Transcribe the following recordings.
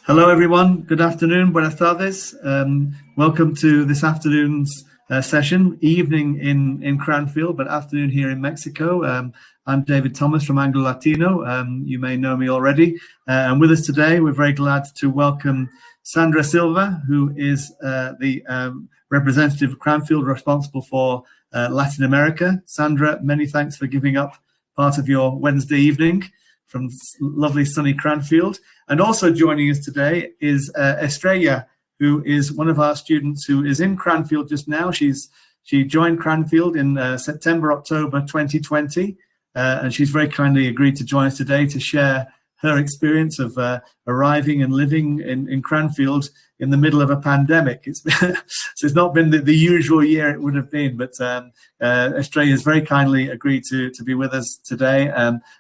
Hello, everyone. Good afternoon. Buenas tardes. Welcome to this afternoon's session, evening in Cranfield, but afternoon here in Mexico. I'm David Thomas from Anglo Latino. You may know me already. And with us today, we're very glad to welcome Sandra Silva, who is the representative of Cranfield responsible for Latin America. Sandra, many thanks for giving up part of your Wednesday evening from lovely sunny Cranfield. And also joining us today is Estrella, who is one of our students who is in Cranfield just now. She joined Cranfield in September, October 2020, and she's very kindly agreed to join us today to share her experience of arriving and living in Cranfield in the middle of a pandemic. So it's not been the usual year it would have been, but Estrella has very kindly agreed to be with us today.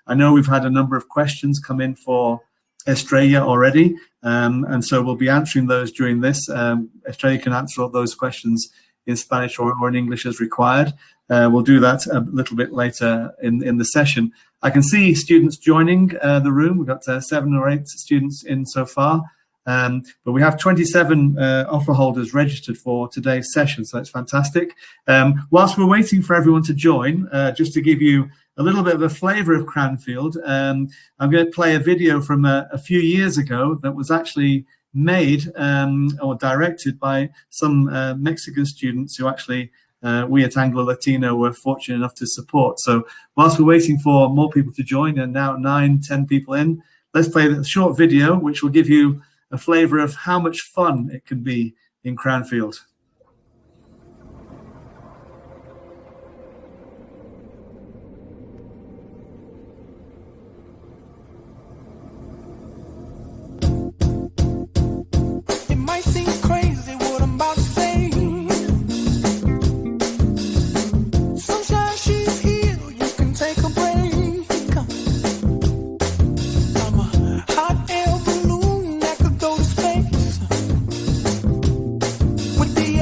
I know we've had a number of questions come in for Estrella already, and so we'll be answering those during this. Estrella can answer all those questions in Spanish or in English as required. We'll do that a little bit later in the session. I can see students joining the room. We've got 7 or 8 students in so far, but we have 27 offer holders registered for today's session, so that's fantastic. Whilst we're waiting for everyone to join, just to give you a little bit of a flavor of Cranfield, I'm going to play a video from a few years ago that was actually made or directed by some Mexican students who actually we at Anglo Latino were fortunate enough to support. So whilst we're waiting for more people to join, and now 9-10 people in, let's play a short video which will give you a flavor of how much fun it can be in Cranfield. With the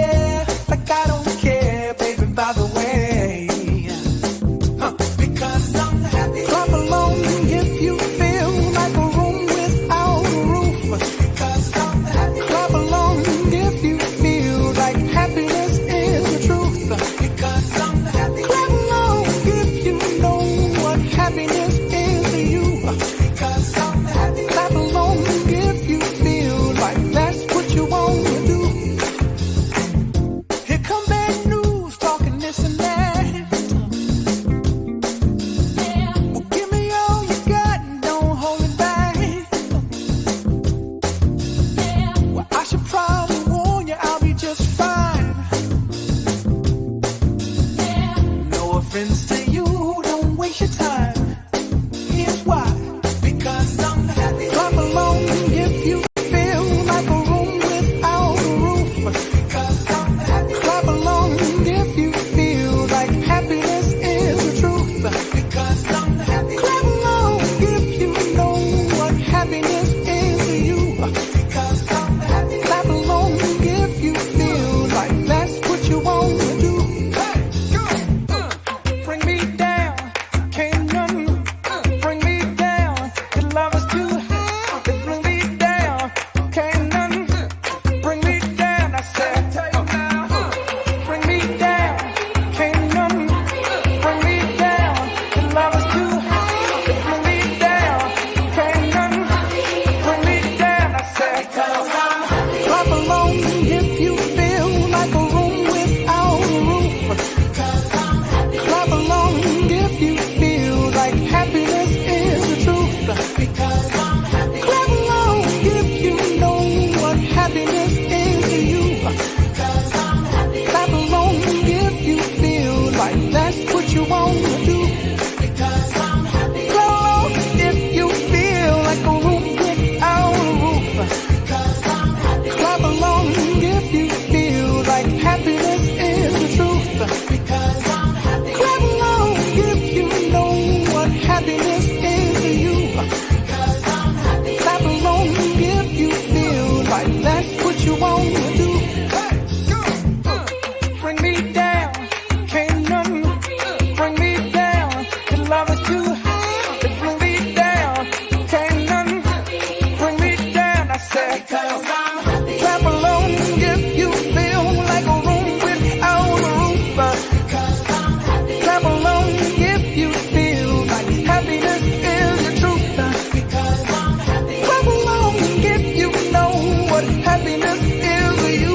because I'm happy. Clap along if you feel like a room without a roof. Because I'm happy. Clap along if you feel like happiness is the truth. Because I'm happy. Clap along if you know what happiness is to you.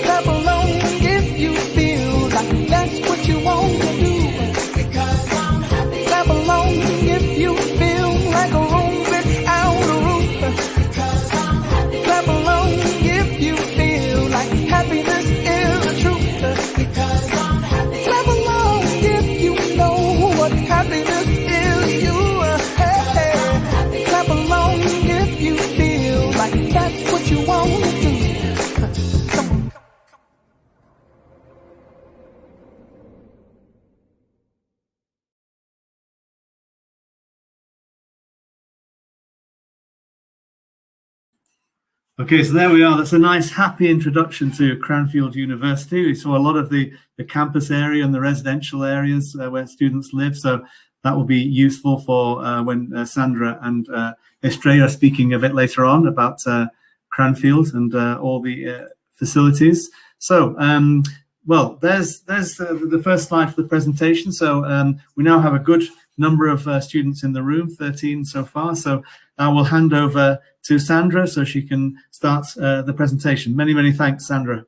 Clap along if you feel like that's what you want to do. Because I'm happy. Clap along if you feel like a room without a roof. Because I'm happy. Clap along if you feel like happiness is the truth. Because I'm happy. Clap along if you know what happiness is to you. Clap along if you feel like that's what you want to do. Okay, so there we are. That's a nice, happy introduction to Cranfield University. We saw a lot of the campus area and the residential areas where students live. So that will be useful for when Sandra and Estrella are speaking a bit later on about Cranfield and all the facilities. So, well, there's the first slide for the presentation. So we now have a good number of students in the room, 13 so far. So I will hand over to Sandra so she can start the presentation. Many, many thanks, Sandra.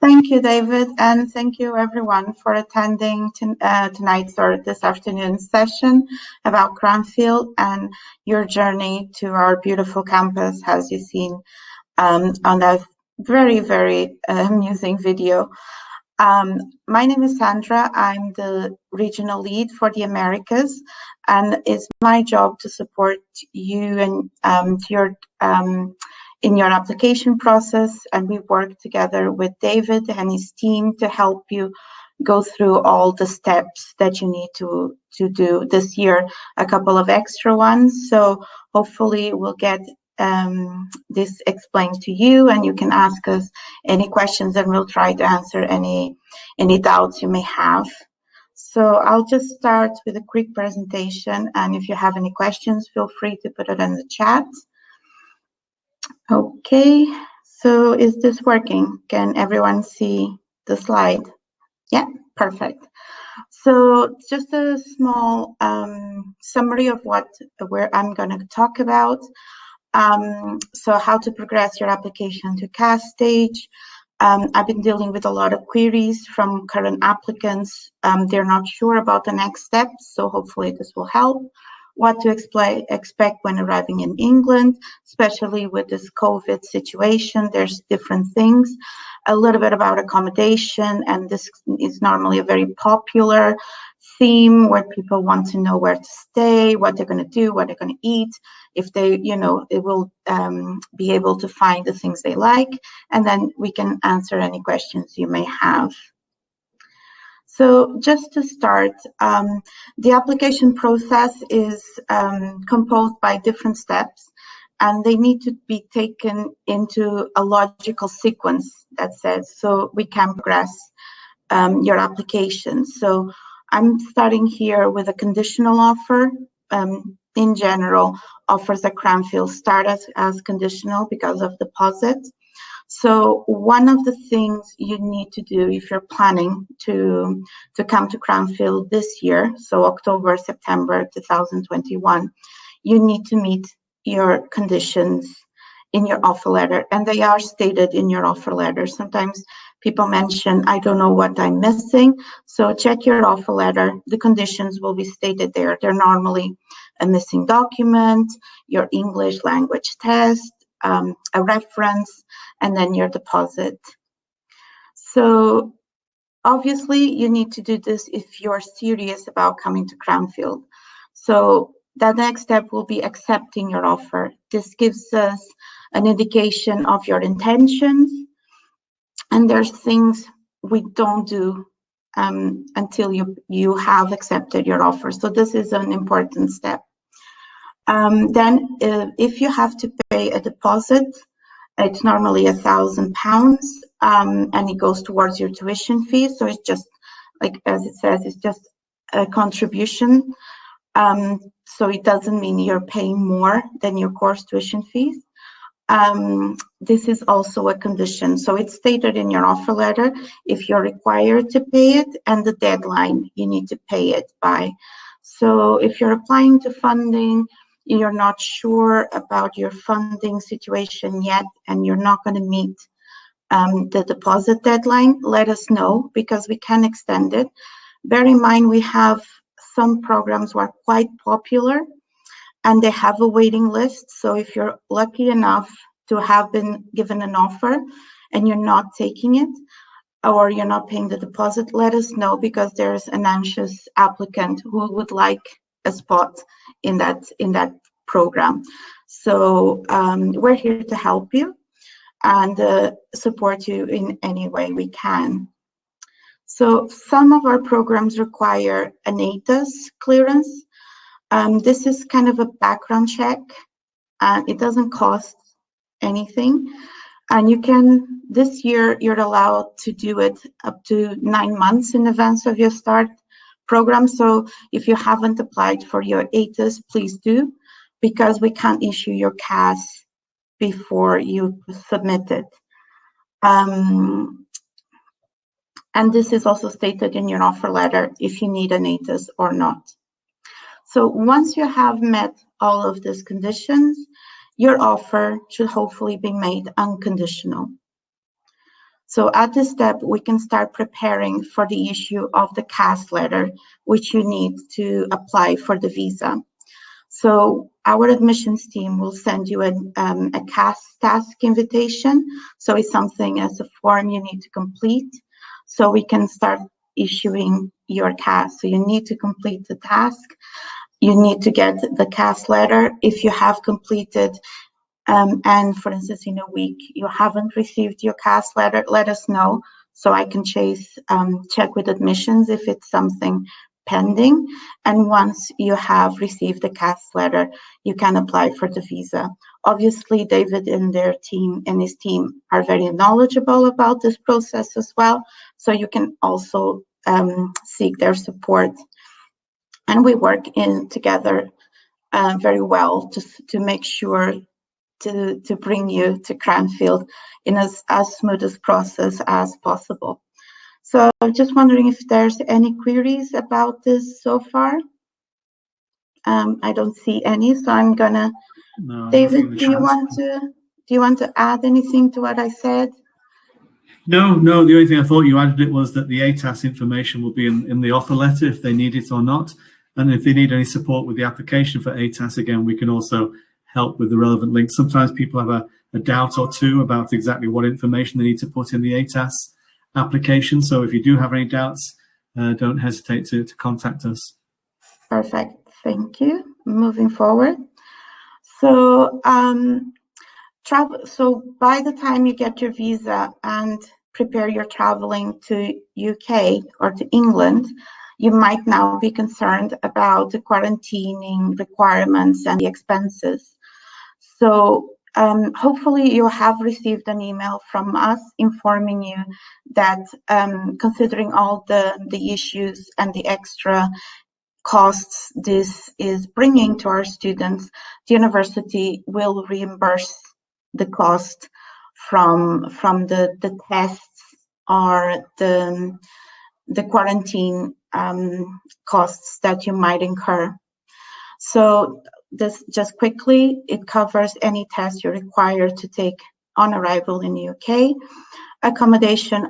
Thank you, David, and thank you everyone for attending tonight's or this afternoon's session about Cranfield and your journey to our beautiful campus, as you've seen on a very, very amusing video. My name is Sandra. I'm the regional lead for the Americas, and it's my job to support you and in your application process. And we work together with David and his team to help you go through all the steps that you need to do this year, a couple of extra ones. So hopefully we'll get this explained to you, and you can ask us any questions and we'll try to answer any doubts you may have. So I'll just start with a quick presentation, and if you have any questions, feel free to put it in the chat. Okay, so is this working? Can everyone see the slide? Yeah, perfect. So just a small summary of where I'm going to talk about. So how to progress your application to CAS stage. I've been dealing with a lot of queries from current applicants. They're not sure about the next steps, so hopefully this will help. What to expect when arriving in England, especially with this COVID situation. There's different things. A little bit about accommodation, and this is normally a very popular theme where people want to know where to stay, what they're going to do, what they're going to eat, if they, they will be able to find the things they like, and then we can answer any questions you may have. So just to start, the application process is composed by different steps, and they need to be taken into a logical sequence, that says, so we can progress your application. So I'm starting here with a conditional offer. In general, offers at Cranfield start as conditional because of deposit. So one of the things you need to do if you're planning to come to Cranfield this year, so October, September 2021, you need to meet your conditions in your offer letter, and they are stated in your offer letter. Sometimes people mention, I don't know what I'm missing. So check your offer letter. The conditions will be stated there. They're normally a missing document, your English language test, a reference, and then your deposit. So obviously you need to do this if you're serious about coming to Cranfield. So the next step will be accepting your offer. This gives us an indication of your intentions, and there's things we don't do until you have accepted your offer. So this is an important step. Then if you have to pay a deposit, it's normally £1,000, and it goes towards your tuition fee. So it's just, like as it says, it's just a contribution. So it doesn't mean you're paying more than your course tuition fees. This is also a condition. So it's stated in your offer letter if you're required to pay it and the deadline you need to pay it by. So if you're applying to funding, you're not sure about your funding situation yet, and you're not going to meet the deposit deadline, let us know because we can extend it. Bear in mind, we have some programs who are quite popular and they have a waiting list. So if you're lucky enough to have been given an offer and you're not taking it, or you're not paying the deposit, let us know because there's an anxious applicant who would like a spot in that program. So we're here to help you and support you in any way we can. So some of our programs require an ATAS clearance. This is kind of a background check, and it doesn't cost anything. And you can, this year, you're allowed to do it up to 9 months in advance of your start program. So if you haven't applied for your ATAS, please do, because we can't issue your CAS before you submit it. And this is also stated in your offer letter if you need an ATAS or not. So once you have met all of these conditions, your offer should hopefully be made unconditional. So at this step, we can start preparing for the issue of the CAS letter, which you need to apply for the visa. So our admissions team will send you a CAS task invitation. So it's something as a form you need to complete so we can start issuing your CAS. So you need to complete the task. You need to get the CAS letter. If you have completed and for instance, in a week, you haven't received your CAS letter, let us know so I can check with admissions if it's something pending. And once you have received the CAS letter, you can apply for the visa. Obviously, David and his team are very knowledgeable about this process as well. So you can also seek their support. And we work together very well to make sure to bring you to Cranfield in as smooth a process as possible. So I'm just wondering if there's any queries about this so far. I don't see any, so I'm gonna. No, David, do you want to add anything to what I said? No. The only thing I thought you added it was that the ATAS information will be in the offer letter if they need it or not, and if they need any support with the application for ATAS, again, we can also help with the relevant links. Sometimes people have a doubt or two about exactly what information they need to put in the ATAS application. So if you do have any doubts, don't hesitate to contact us. Perfect. Thank you. Moving forward. So so by the time you get your visa and prepare your traveling to UK or to England, you might now be concerned about the quarantining requirements and the expenses. So hopefully you have received an email from us informing you that considering all the issues and the extra costs this is bringing to our students, the university will reimburse the cost from the tests or the quarantine costs that you might incur. So this just quickly, it covers any test you're required to take on arrival in the UK, accommodation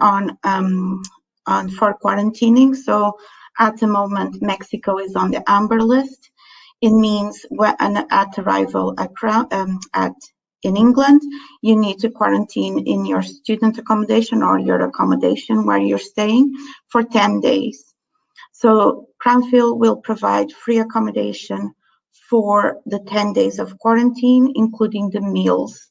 for quarantining. So at the moment, Mexico is on the amber list. It means when at arrival in England, you need to quarantine in your student accommodation or your accommodation where you're staying for 10 days. So Cranfield will provide free accommodation for the 10 days of quarantine, including the meals.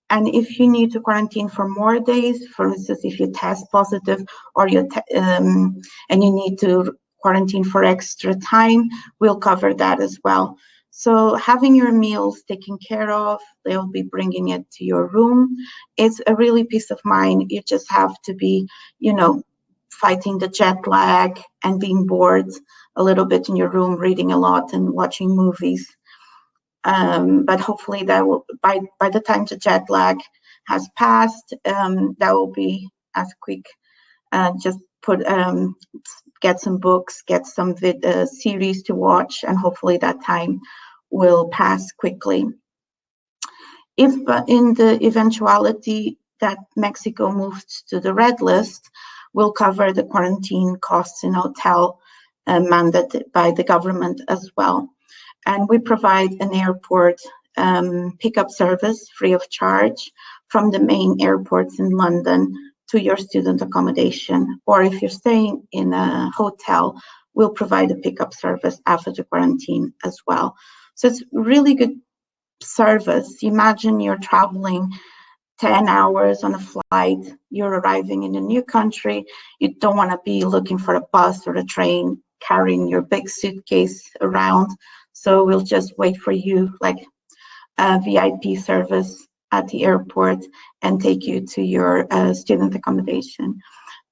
And if you need to quarantine for more days, for instance, if you test positive or and you need to quarantine for extra time, we'll cover that as well. So having your meals taken care of, they'll be bringing it to your room. It's a really peace of mind. You just have to be, fighting the jet lag and being bored a little bit in your room, reading a lot and watching movies. But hopefully that will, by the time the jet lag has passed, that will be as quick. Just get some books, get some series to watch, and hopefully that time will pass quickly. If in the eventuality that Mexico moves to the red list, we'll cover the quarantine costs in hotel mandated by the government as well. And we provide an airport pickup service free of charge from the main airports in London to your student accommodation. Or if you're staying in a hotel, we'll provide a pickup service after the quarantine as well. So it's really good service. Imagine you're traveling 10 hours on a flight, you're arriving in a new country, you don't want to be looking for a bus or a train, carrying your big suitcase around. So we'll just wait for you, like a VIP service at the airport, and take you to your student accommodation.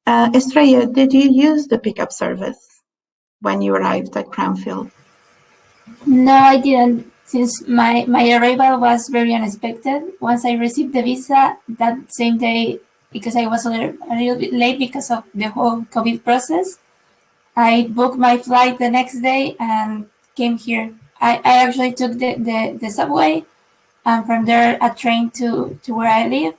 Estrella, did you use the pickup service when you arrived at Cranfield? No, I didn't, since my arrival was very unexpected. Once I received the visa that same day, because I was a little bit late because of the whole COVID process, I booked my flight the next day and came here. I actually took the subway, and from there a train to where I live.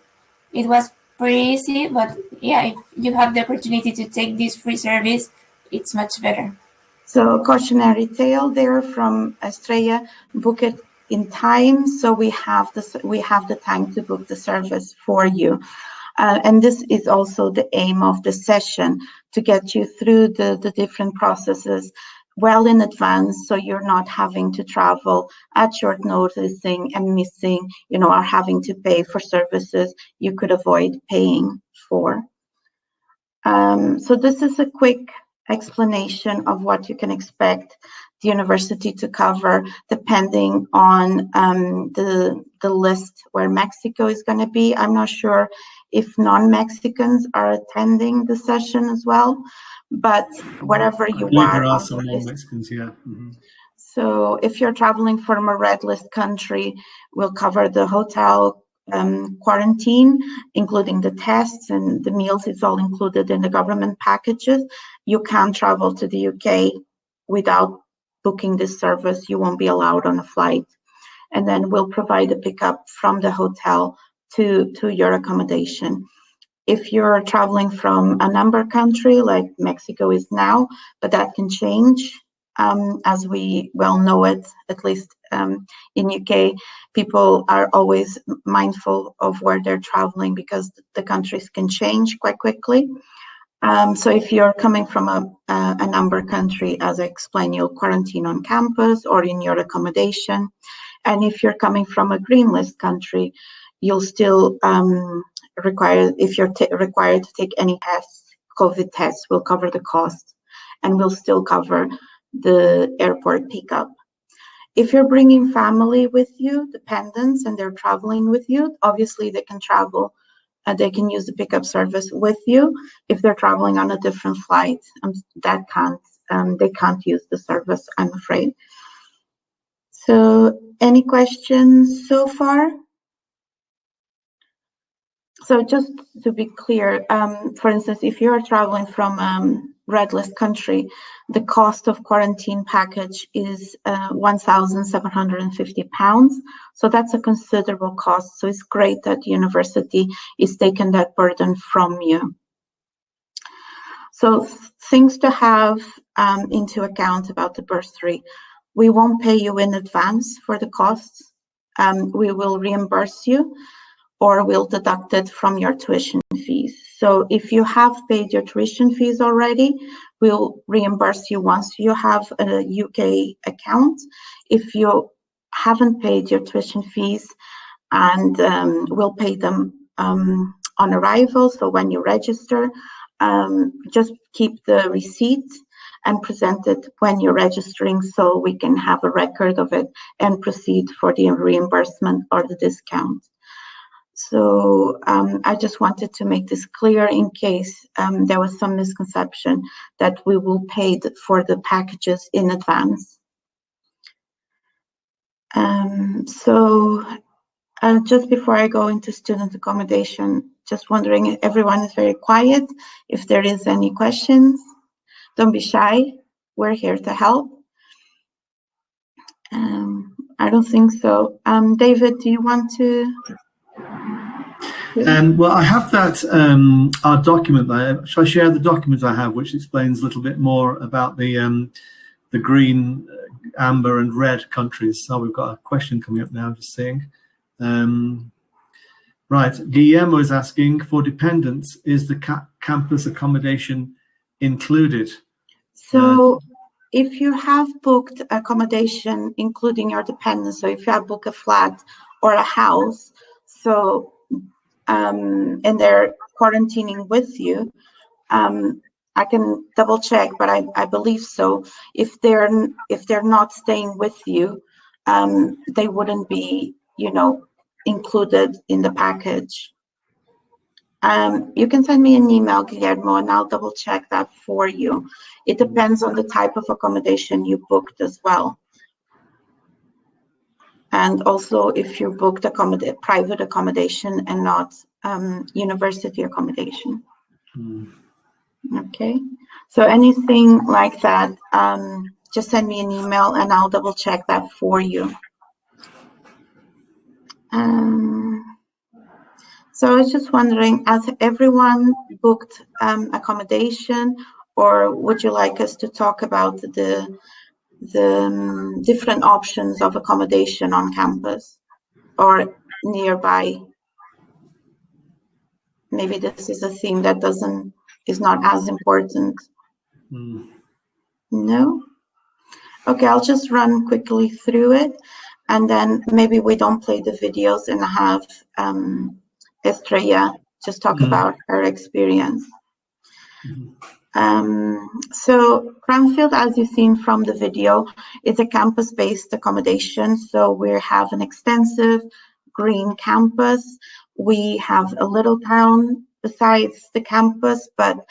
It was pretty easy, but yeah, if you have the opportunity to take this free service, it's much better. So cautionary tale there from Estrella: book it in time, so we have the time to book the service for you. And this is also the aim of the session, to get you through the different processes well in advance, so you're not having to travel at short notice and missing, or having to pay for services you could avoid paying for. So this is a quick explanation of what you can expect the university to cover, depending on the list where Mexico is going to be. I'm not sure if non-Mexicans are attending the session as well, but whatever you are. There are some non-Mexicans, yeah. Mm-hmm. So if you're traveling from a red list country, we'll cover the hotel quarantine, including the tests and the meals. It's all included in the government packages. You can't travel to the UK without booking this service. You won't be allowed on a flight. And then we'll provide a pickup from the hotel to your accommodation. If you're traveling from a number country like Mexico is now, but that can change, as we well know it, at least in UK, people are always mindful of where they're traveling because the countries can change quite quickly. So if you're coming from a number country, as I explained, you'll quarantine on campus or in your accommodation. And if you're coming from a green list country, you'll still if you're required to take any tests, COVID tests, we'll cover the cost, and we'll still cover the airport pickup. If you're bringing family with you, dependents, and they're traveling with you, obviously they can travel. They can use the pickup service with you. If they're traveling on a different flight, they can't use the service, I'm afraid. So, any questions so far? So just to be clear, for instance, if you're traveling from red list country, the cost of quarantine package is £1,750. So that's a considerable cost. So it's great that the university is taking that burden from you. So things to have into account about the bursary: we won't pay you in advance for the costs. We will reimburse you, or we'll deduct it from your tuition fees. So if you have paid your tuition fees already, we'll reimburse you once you have a UK account. If you haven't paid your tuition fees, and we'll pay them on arrival, so when you register, just keep the receipt and present it when you're registering, so we can have a record of it and proceed for the reimbursement or the discount. So I just wanted to make this clear in case there was some misconception that we will pay for the packages in advance. Just before I go into student accommodation, just wondering if everyone is very quiet. If there is any questions, don't be shy. We're here to help. I don't think so. David, do you want to? Well, I have that our document there. Shall I share the document I have, which explains a little bit more about the green, amber, and red countries? So we've got a question coming up now. Just seeing. Right, Guillermo is asking, for dependents, is the campus accommodation included? So if you have booked accommodation, including your dependents, so if you have booked a flat or a house, so and they're quarantining with you, I can double check, but I believe so. If they're not staying with you, they wouldn't be, included in the package. You can send me an email, Guillermo, and I'll double check that for you. It depends on the type of accommodation you booked as well. And also if you booked private accommodation and not university accommodation. Okay, so anything like that, just send me an email and I'll double check that for you. So I was just wondering, has everyone booked accommodation, or would you like us to talk about the different options of accommodation on campus or nearby? Maybe this is a theme that is not as important. No? Okay, I'll just run quickly through it, and then maybe we don't play the videos and have Estrella just talk about her experience. So Cranfield, as you've seen from the video, is a campus-based accommodation. So we have an extensive green campus. We have a little town besides the campus, but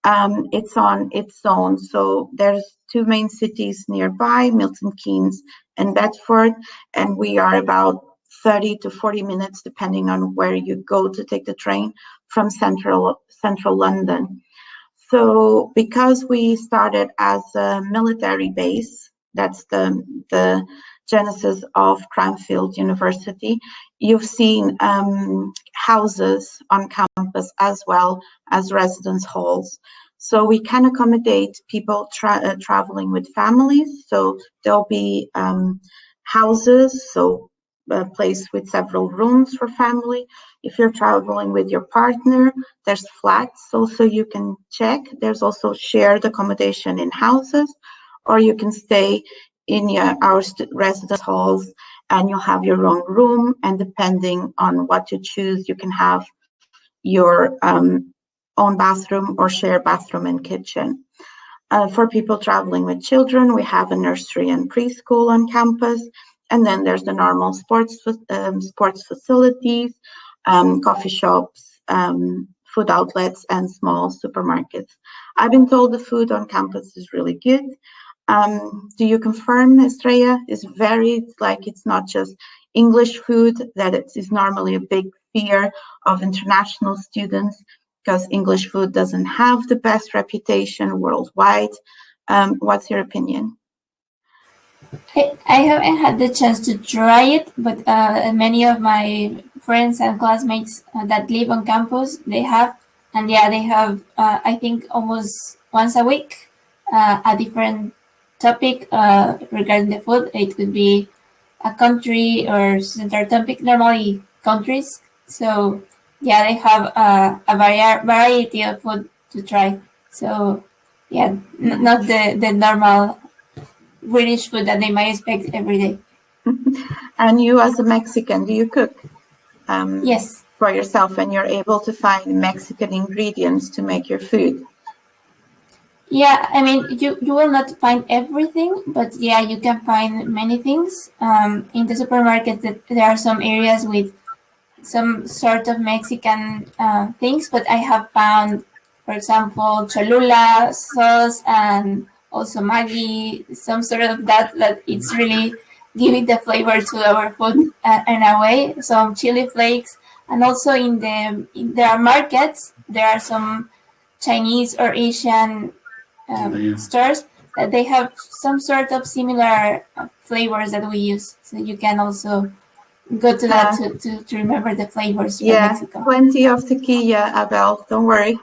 it's on its own. So there's two main cities nearby, Milton Keynes and Bedford, and we are about 30 to 40 minutes, depending on where you go to take the train, from central London. So because we started as a military base, that's the genesis of Cranfield University, you've seen houses on campus as well as residence halls. So we can accommodate people traveling with families. So there'll be houses, so a place with several rooms for family. If you're traveling with your partner, there's flats also you can check. There's also shared accommodation in houses, or you can stay in our residence halls and you'll have your own room, and depending on what you choose, you can have your own bathroom or share bathroom and kitchen. For people traveling with children, we have a nursery and preschool on campus, and then there's the normal sports facilities, coffee shops, food outlets, and small supermarkets. I've been told the food on campus is really good. Do you confirm, Estrella? It's not just English food, that it is normally a big fear of international students because English food doesn't have the best reputation worldwide. What's your opinion? I haven't had the chance to try it, but many of my friends and classmates that live on campus, they have, and yeah, they have, I think, almost once a week, a different topic regarding the food. It could be a country or center topic, normally countries. So yeah, they have a variety of food to try. So yeah, not the normal British food that they might expect every day. And you, as a Mexican, do you cook? Yes. For yourself, and you're able to find Mexican ingredients to make your food? Yeah, I mean, you will not find everything, but yeah, you can find many things. In the supermarket, there are some areas with some sort of Mexican things, but I have found, for example, Cholula sauce and also Maggi, some sort of that it's really giving the flavor to our food in a way. Some chili flakes, and also in their markets there are some Chinese or Asian stores that they have some sort of similar flavors that we use. So you can also go to that to remember the flavors from Mexico. Plenty of tequila, Abel, don't worry.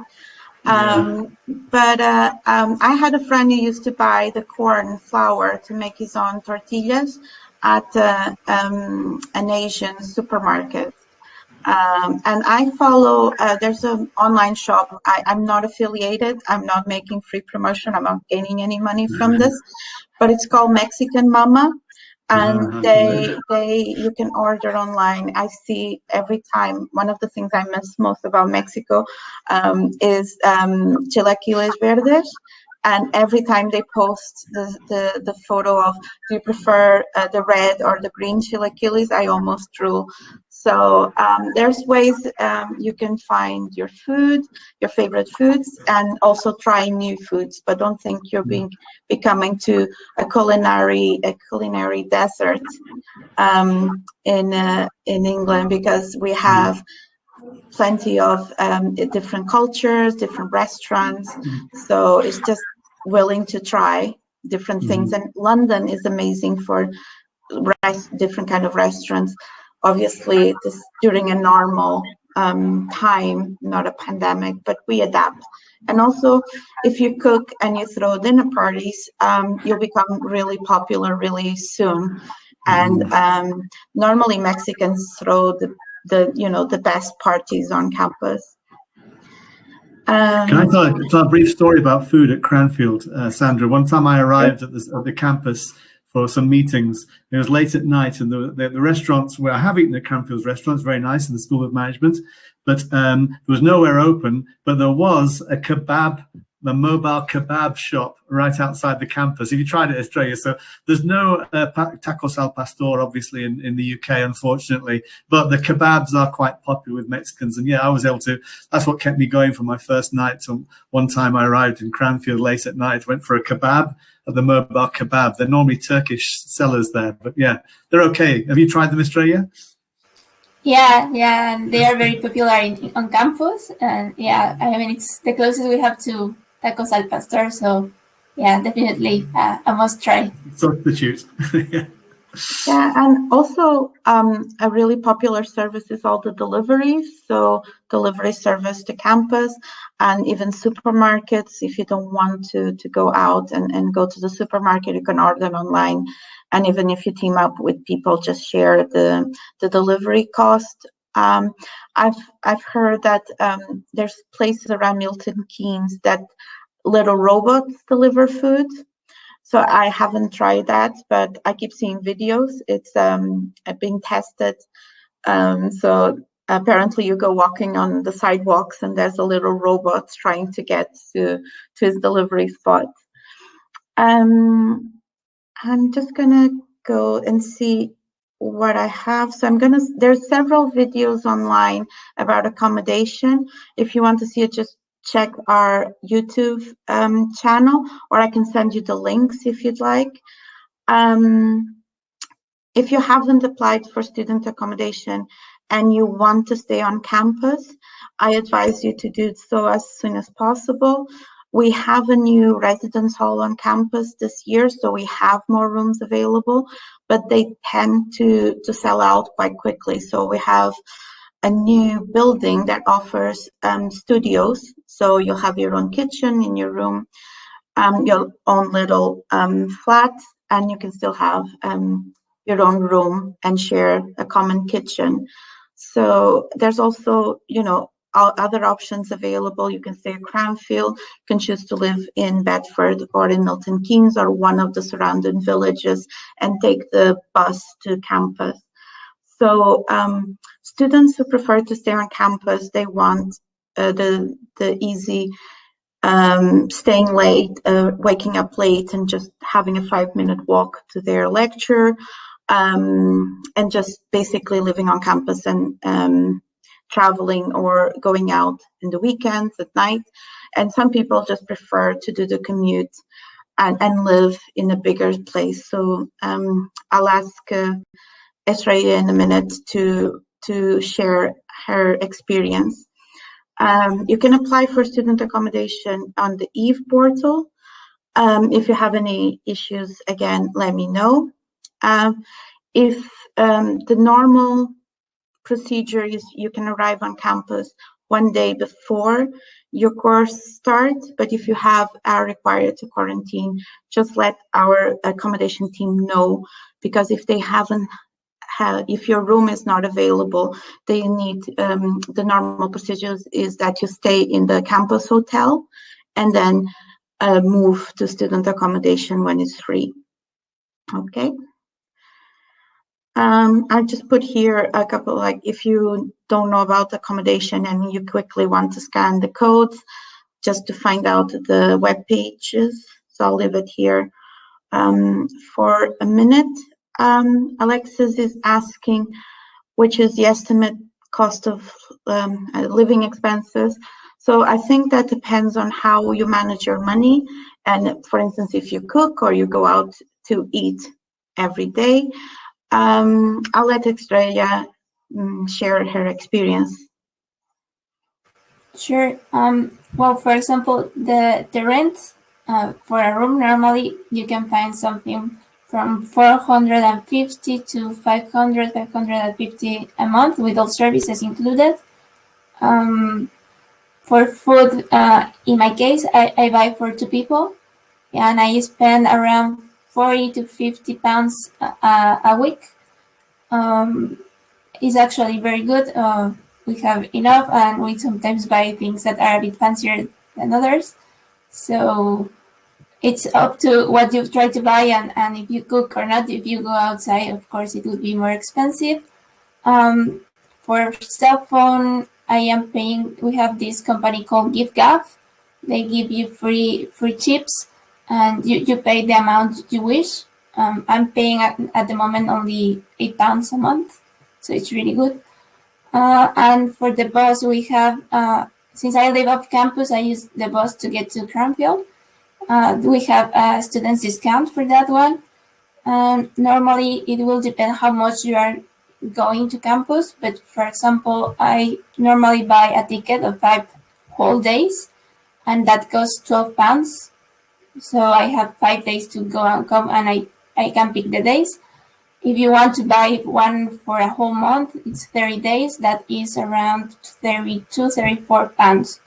But I had a friend who used to buy the corn flour to make his own tortillas at an Asian supermarket. And I follow, there's an online shop. I'm not affiliated. I'm not making free promotion. I'm not gaining any money from this, but it's called Mexican Mama. And you can order online. I see every time, one of the things I miss most about Mexico is chilaquiles verdes. And every time they post the photo of, do you prefer the red or the green chilaquiles, I almost drool. So there's ways you can find your food, your favorite foods, and also try new foods. But don't think you're becoming to a culinary desert in England, because we have plenty of different cultures, different restaurants. So it's just willing to try different things. And London is amazing for different kind of restaurants. Obviously, this during a normal time, not a pandemic, but we adapt. And also, if you cook and you throw dinner parties, you'll become really popular really soon. And normally Mexicans throw the best parties on campus. Can I tell a brief story about food at Cranfield, Sandra? One time I arrived at the campus for some meetings. It was late at night, and the restaurants where I have eaten at Cranfield's restaurants, very nice in the School of Management, but there was nowhere open, but there was a mobile kebab shop right outside the campus. If you tried it in Australia, so there's no tacos al pastor, obviously, in the UK, unfortunately, but the kebabs are quite popular with Mexicans. And yeah, I was able to, that's what kept me going for my first night. So one time I arrived in Cranfield late at night, went for a kebab at the mobile kebab. They're normally Turkish sellers there, but yeah, they're okay. Have you tried them in Australia? Yeah, and they are very popular on campus. And yeah, I mean, it's the closest we have to tacos al pastor, so yeah, definitely a must try. Substitute. Yeah, and also a really popular service is all the deliveries. So delivery service to campus and even supermarkets. If you don't want to go out and go to the supermarket, you can order online. And even if you team up with people, just share the delivery cost. I've heard that there's places around Milton Keynes that little robots deliver food. So I haven't tried that, but I keep seeing videos. It's being tested. So apparently you go walking on the sidewalks and there's a little robot trying to get to his delivery spot. I'm just gonna go and see what I have. So there's several videos online about accommodation. If you want to see it, just check our YouTube channel, or I can send you the links if you'd like. If you haven't applied for student accommodation and you want to stay on campus, I advise you to do so as soon as possible. We have a new residence hall on campus this year, so we have more rooms available, but they tend to sell out quite quickly. So we have a new building that offers studios. So you'll have your own kitchen in your room, your own little flat, and you can still have your own room and share a common kitchen. So there's also, other options available. You can stay at Cranfield, you can choose to live in Bedford or in Milton Keynes or one of the surrounding villages and take the bus to campus. So students who prefer to stay on campus, they want the easy staying late, waking up late and just having a 5-minute walk to their lecture. and just basically living on campus and traveling or going out in the weekends at night. And some people just prefer to do the commute and live in a bigger place. So I'll ask Estrella in a minute to share her experience. You can apply for student accommodation on the EVE portal. If you have any issues, again, let me know. If the normal procedure is you can arrive on campus one day before your course starts, but if you are required to quarantine, just let our accommodation team know, because if they haven't if your room is not available, they need the normal procedures is that you stay in the campus hotel and then move to student accommodation when it's free. Okay. I just put here a couple, like if you don't know about accommodation and you quickly want to scan the codes just to find out the web pages. So I'll leave it here for a minute. Alexis is asking, which is the estimate cost of living expenses. So I think that depends on how you manage your money. And for instance, if you cook or you go out to eat every day, I'll let Estrella share her experience. Sure. Well, for example, the rent for a room, normally you can find something from 450 to 500, 550 a month with all services included. For food, in my case, I buy for 2 people, and I spend around 40 to 50 pounds a week. It's actually very good. We have enough, and we sometimes buy things that are a bit fancier than others. So it's up to what you try to buy and if you cook or not. If you go outside, of course, it would be more expensive. For cell phone, I am paying. We have this company called GiveGav. They give you free chips, and you pay the amount you wish. I'm paying at the moment only £8 a month, so it's really good. And for the bus, we have, since I live off campus, I use the bus to get to Cranfield. We have a student's discount for that one. Normally, it will depend how much you are going to campus, but for example, I normally buy a ticket of 5 whole days, and that costs £12. So I have 5 days to go and come, and I can pick the days. If you want to buy one for a whole month, it's 30 days. That is around 32, 34 pounds.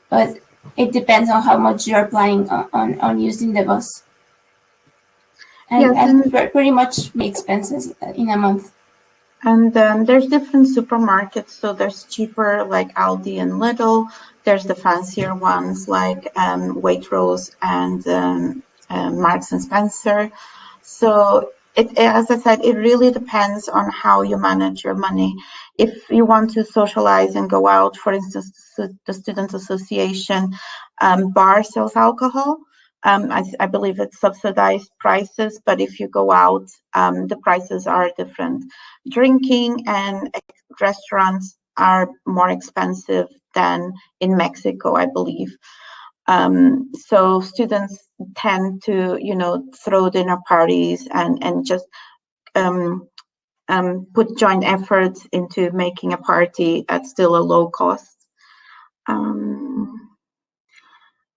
But it depends on how much you're planning on using the bus. And pretty much the expenses in a month. And there's different supermarkets. So there's cheaper like Aldi and Lidl. There's the fancier ones like Waitrose and Marks and Spencer. So as I said, it really depends on how you manage your money. If you want to socialize and go out, for instance, the Student Association bar sells alcohol. I believe it's subsidized prices, but if you go out, the prices are different. Drinking and restaurants are more expensive than in Mexico, I believe. So students tend to, throw dinner parties and just put joint efforts into making a party at still a low cost.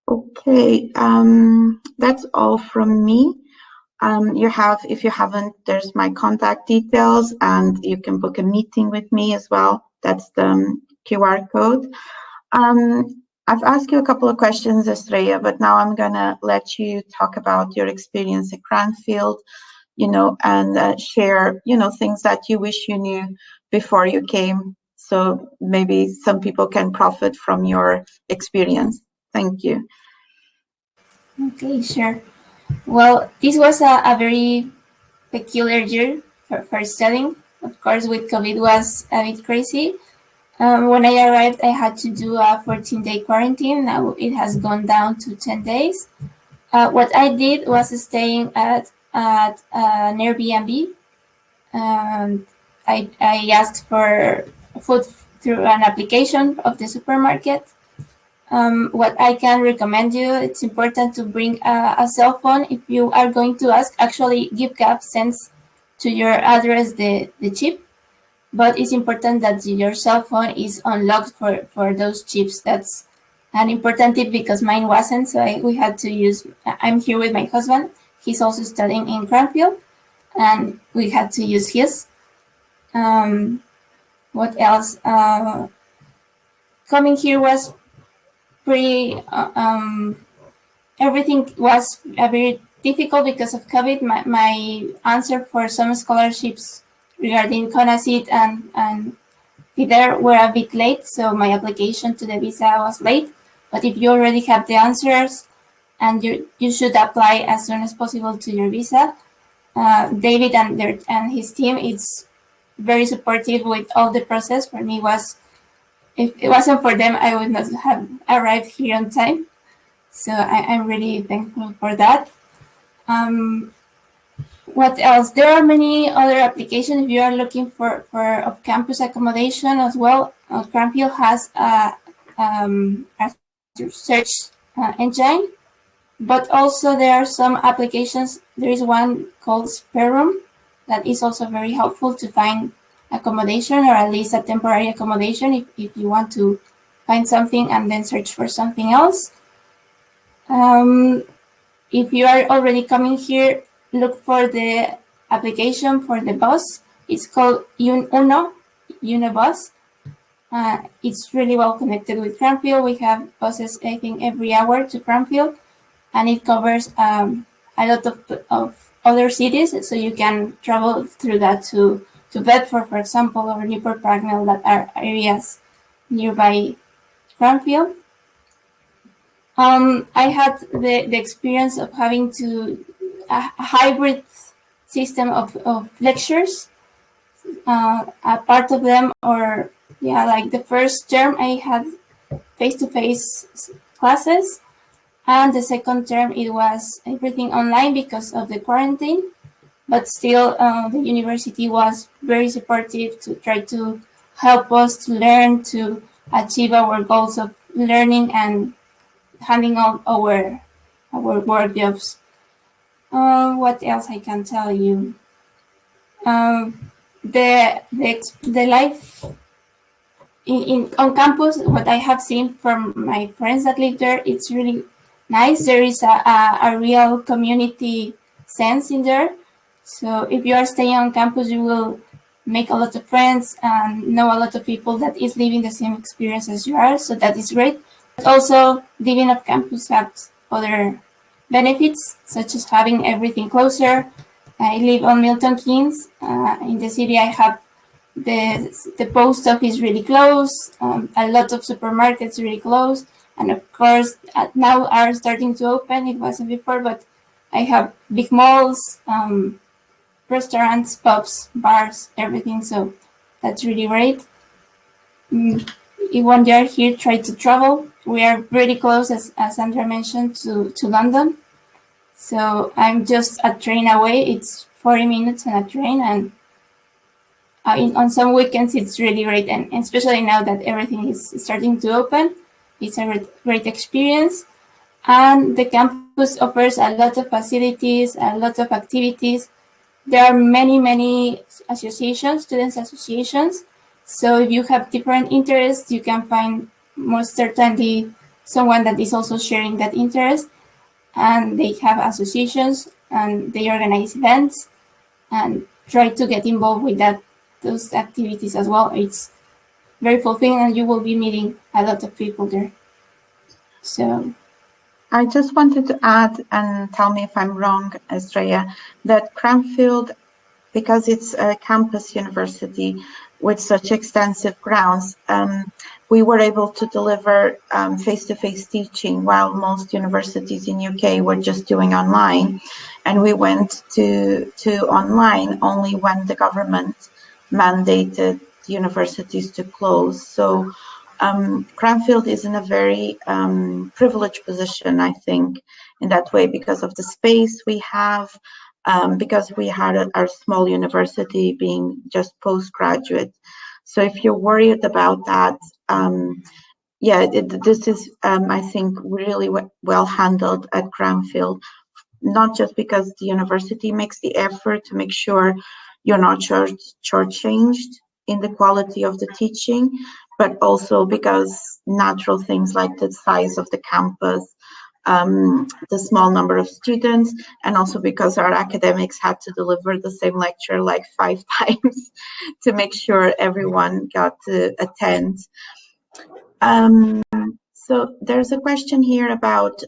Okay, that's all from me. If you haven't, there's my contact details, and you can book a meeting with me as well. That's the QR code. I've asked you a couple of questions, Estrella, but now I'm gonna let you talk about your experience at Cranfield, and share, things that you wish you knew before you came. So maybe some people can profit from your experience. Thank you. Okay, sure. Well, this was a very peculiar year for studying. Of course, with COVID was a bit crazy. When I arrived, I had to do a 14-day quarantine. Now it has gone down to 10 days. What I did was staying at an Airbnb. and I asked for food through an application of the supermarket. What I can recommend you, it's important to bring a cell phone if you are going to ask. Actually, GiveGap sends to your address the chip, but it's important that your cell phone is unlocked for those chips. That's an important tip because mine wasn't, so we had to use. I'm here with my husband. He's also studying in Cranfield, and we had to use his. What else? Coming here was pretty. Everything was very difficult because of COVID. My answer for some scholarships regarding Conoce and FIDER were a bit late, so my application to the visa was late. But if you already have the answers, and you should apply as soon as possible to your visa. David and his team is very supportive with all the process. For me, if it wasn't for them, I would not have arrived here on time. So I'm really thankful for that. What else? There are many other applications if you are looking for off-campus accommodation as well. Cranfield has a search engine, but also there are some applications. There is one called Spare Room that is also very helpful to find accommodation, or at least a temporary accommodation if you want to find something and then search for something else. If you are already coming here, look for the application for the bus. It's called Unibus. It's really well connected with Cranfield. We have buses, I think, every hour to Cranfield, and it covers a lot of other cities, so you can travel through that to Bedford, for example, or Newport Pagnell, that are areas nearby Cranfield. I had the experience of having a hybrid system of lectures. A part of them, like the first term, I had face-to-face classes, and the second term it was everything online because of the quarantine. But still, the university was very supportive to try to help us to learn, to achieve our goals of learning and handing out our work jobs. What else I can tell you? The life on campus, what I have seen from my friends that live there, it's really nice. There is a real community sense in there. So if you are staying on campus, you will make a lot of friends and know a lot of people that is living the same experience as you are. So that is great. But also, living off campus has other benefits, such as having everything closer. I live on Milton Keynes. In the city, I have the post office really close, a lot of supermarkets really close, and of course, now are starting to open. It wasn't before, but I have big malls, restaurants, pubs, bars, everything. So that's really great. If one year here, try to travel. We are pretty close, as Sandra mentioned, to London. So I'm just a train away. It's 40 minutes on a train, and on some weekends it's really great. And especially now that everything is starting to open, it's a great experience. And the campus offers a lot of facilities, a lot of activities. There are many associations, students associations. So if you have different interests, you can find most certainly someone that is also sharing that interest. And they have associations and they organize events and try to get involved with those activities as well. It's very fulfilling, and you will be meeting a lot of people there. So I just wanted to add, and tell me if I'm wrong, Estrella, that Cranfield, because it's a campus university with such extensive grounds, we were able to deliver face-to-face teaching, while most universities in UK were just doing online. And we went to online only when the government mandated universities to close. So Cranfield is in a very privileged position, I think, in that way, because of the space we have, because we had our small university being just postgraduate. So if you're worried about that, this is, I think, really well handled at Cranfield, not just because the university makes the effort to make sure you're not shortchanged in the quality of the teaching, but also because natural things like the size of the campus, the small number of students, and also because our academics had to deliver the same lecture like 5 times to make sure everyone got to attend. So there's a question here about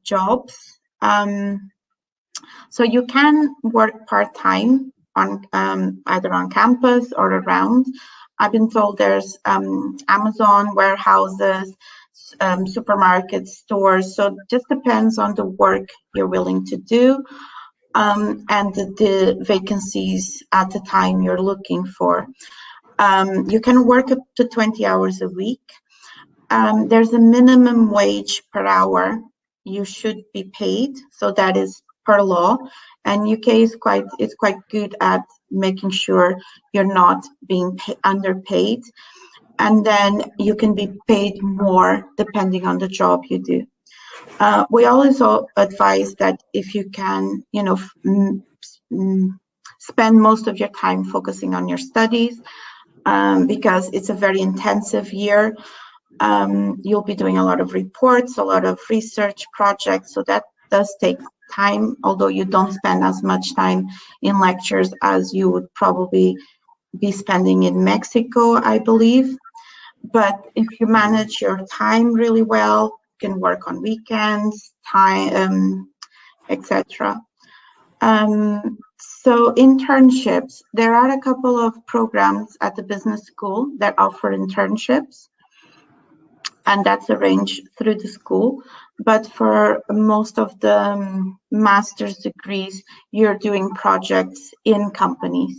jobs. So you can work part-time on either on campus or around. I've been told there's Amazon warehouses, supermarkets, stores. So it just depends on the work you're willing to do and the vacancies at the time you're looking for. You can work up to 20 hours a week. There's a minimum wage per hour you should be paid, so that is per law, and UK is quite good at making sure you're not being underpaid, and then you can be paid more depending on the job you do. We also advise that if you can, spend most of your time focusing on your studies, because it's a very intensive year. You'll be doing a lot of reports, a lot of research projects, so that does take time, although you don't spend as much time in lectures as you would probably be spending in Mexico, I believe. But if you manage your time really well, you can work on weekends, etc. So internships, there are a couple of programs at the business school that offer internships, and that's arranged through the school. But for most of the master's degrees, you're doing projects in companies.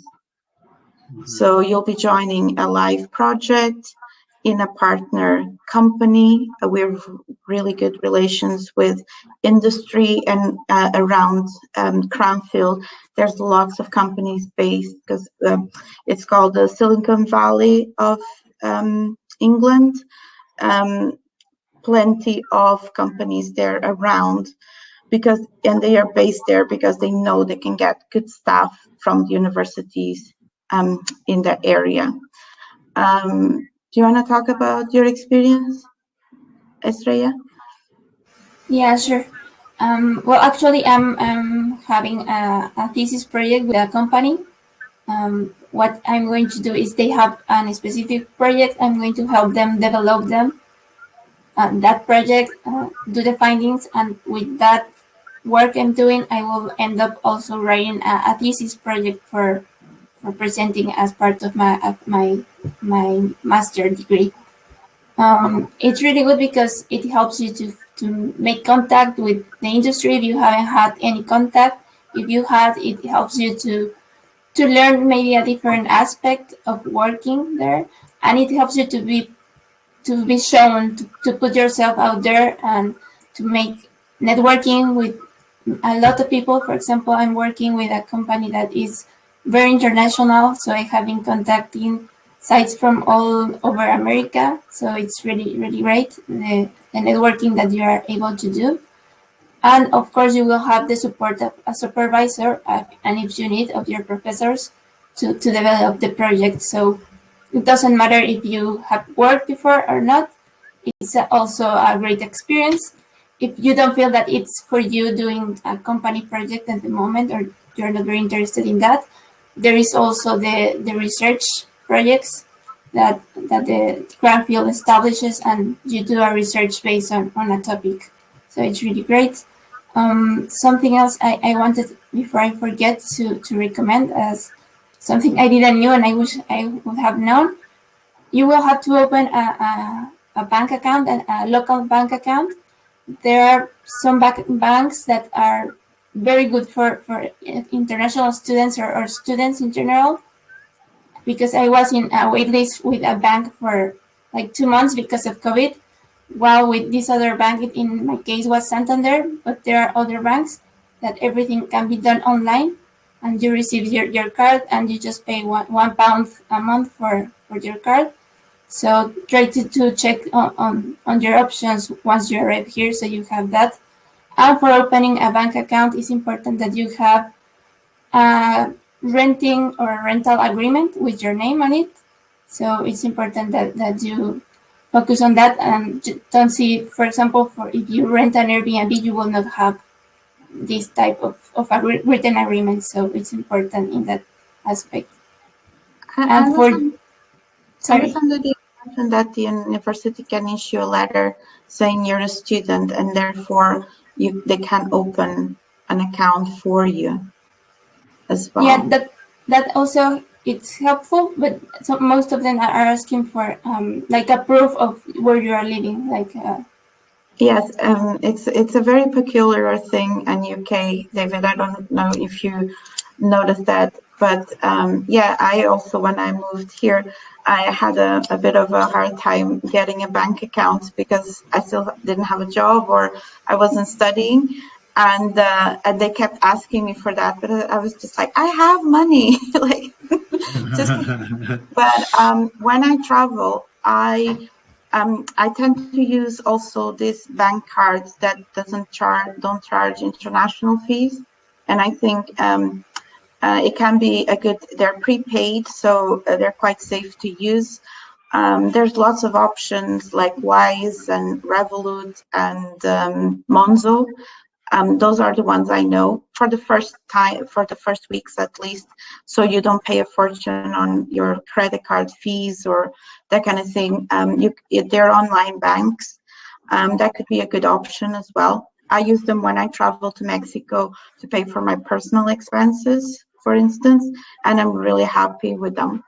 Mm-hmm. So you'll be joining a live project in a partner company. We have really good relations with industry, and around Cranfield, there's lots of companies based, because it's called the Silicon Valley of England. Plenty of companies there around, and they are based there because they know they can get good staff from the universities in that area. Do you want to talk about your experience, Estrella? Yeah, sure. Well, actually, I'm having a thesis project with a company. What I'm going to do is they have a specific project. I'm going to help them develop them. That project, do the findings, and with that work I'm doing, I will end up also writing a thesis project for presenting as part of my master degree. It's really good because it helps you to make contact with the industry if you haven't had any contact. If you had, it helps you to learn maybe a different aspect of working there, and it helps you to be shown, to put yourself out there and to make networking with a lot of people. For example, I'm working with a company that is very international, so I have been contacting sites from all over America. So it's really, really great, the networking that you are able to do. And of course, you will have the support of a supervisor, and if you need, of your professors to develop the project. So it doesn't matter if you have worked before or not. It's also a great experience. If you don't feel that it's for you doing a company project at the moment, or you're not very interested in that, there is also the research projects that the Cranfield establishes, and you do a research based on a topic. So it's really great. Something else I wanted, before I forget, to recommend as something I didn't know and I wish I would have known. You will have to open a bank account, a local bank account. There are some banks that are very good for international students or students in general, because I was in a wait list with a bank for like 2 months because of COVID, while with this other bank, in my case, was Santander, but there are other banks. that everything can be done online, and you receive your card, and you just pay £1 a month for your card. So try to check on your options once you arrive here, so you have that. And for opening a bank account, it's important that you have a renting or a rental agreement with your name on it. So it's important that you focus on that and don't see, for example, if you rent an Airbnb, you will not have this type of written agreement. So it's important in that aspect. I And for, sorry. understand that you mentioned that the university can issue a letter saying you're a student, and therefore they can open an account for you as well. Yeah, that also it's helpful, but most of them are asking for like a proof of where you are living, like. Yes, it's a very peculiar thing in UK, David. I don't know if you noticed that, but yeah, I also, when I moved here, I had a bit of a hard time getting a bank account because I still didn't have a job or I wasn't studying, and they kept asking me for that, but I was just like, I have money, like, just. But when I travel, I tend to use also these bank cards that don't charge international fees, and I think it can be a good. They're prepaid, so they're quite safe to use. There's lots of options like Wise and Revolut and Monzo. Those are the ones I know for the first weeks at least, so you don't pay a fortune on your credit card fees or that kind of thing. They're online banks. That could be a good option as well. I use them when I travel to Mexico to pay for my personal expenses, for instance, and I'm really happy with them.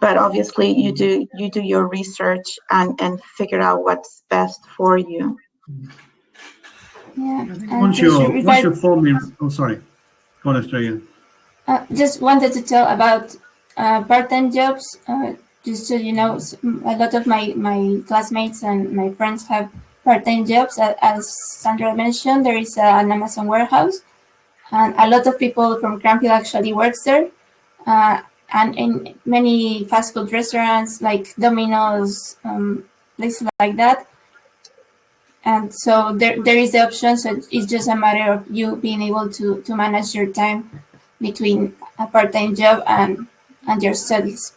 But obviously, you do your research and figure out what's best for you. Yeah. Once you're formally, oh sorry, go on, Estrella. Just wanted to tell about part-time jobs. Just so you know, a lot of my classmates and my friends have part-time jobs. As Sandra mentioned, there is an Amazon warehouse, and a lot of people from Cranfield actually works there. And in many fast food restaurants like Domino's, places like that. And so there is the option. So it's just a matter of you being able to manage your time between a part-time job and your studies.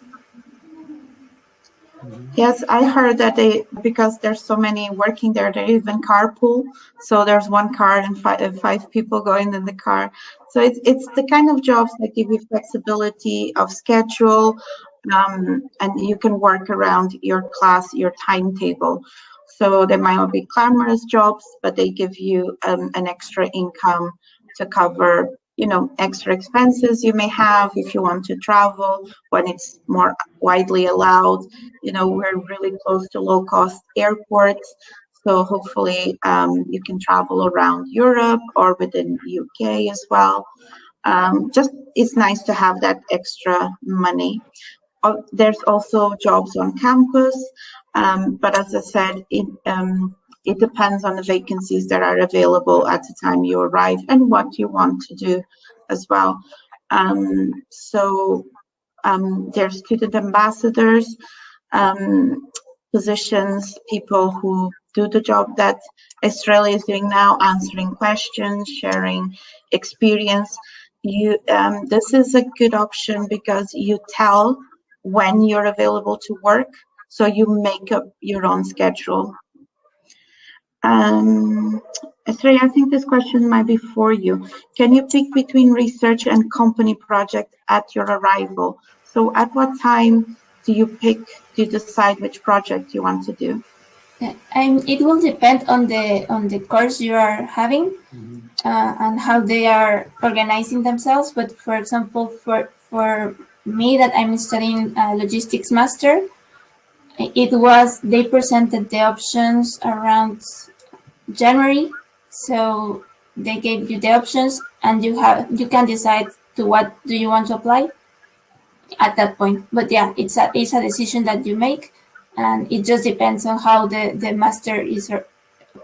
Yes, I heard that because there's so many working there, they even carpool. So there's one car and five people going in the car. So it's the kind of jobs that give you flexibility of schedule, and you can work around your class, your timetable. So they might not be glamorous jobs, but they give you an extra income to cover, extra expenses you may have if you want to travel when it's more widely allowed. We're really close to low-cost airports, so hopefully you can travel around Europe or within UK as well. Just it's nice to have that extra money. There's also jobs on campus, but as I said, it depends on the vacancies that are available at the time you arrive and what you want to do as well. So there's student ambassadors, positions, people who do the job that Australia is doing now, answering questions, sharing experience. This is a good option because you tell when you're available to work, so you make up your own schedule. Estrella, I think this question might be for you. Can you pick between research and company project at your arrival? So at what time do you decide which project you want to do? It will depend on the course you are having, and how they are organizing themselves. But for example, for me that I'm studying logistics master, they presented the options around January, so they gave you the options, and you can decide to what do you want to apply at that point. But yeah, it's a decision that you make, and it just depends on how the master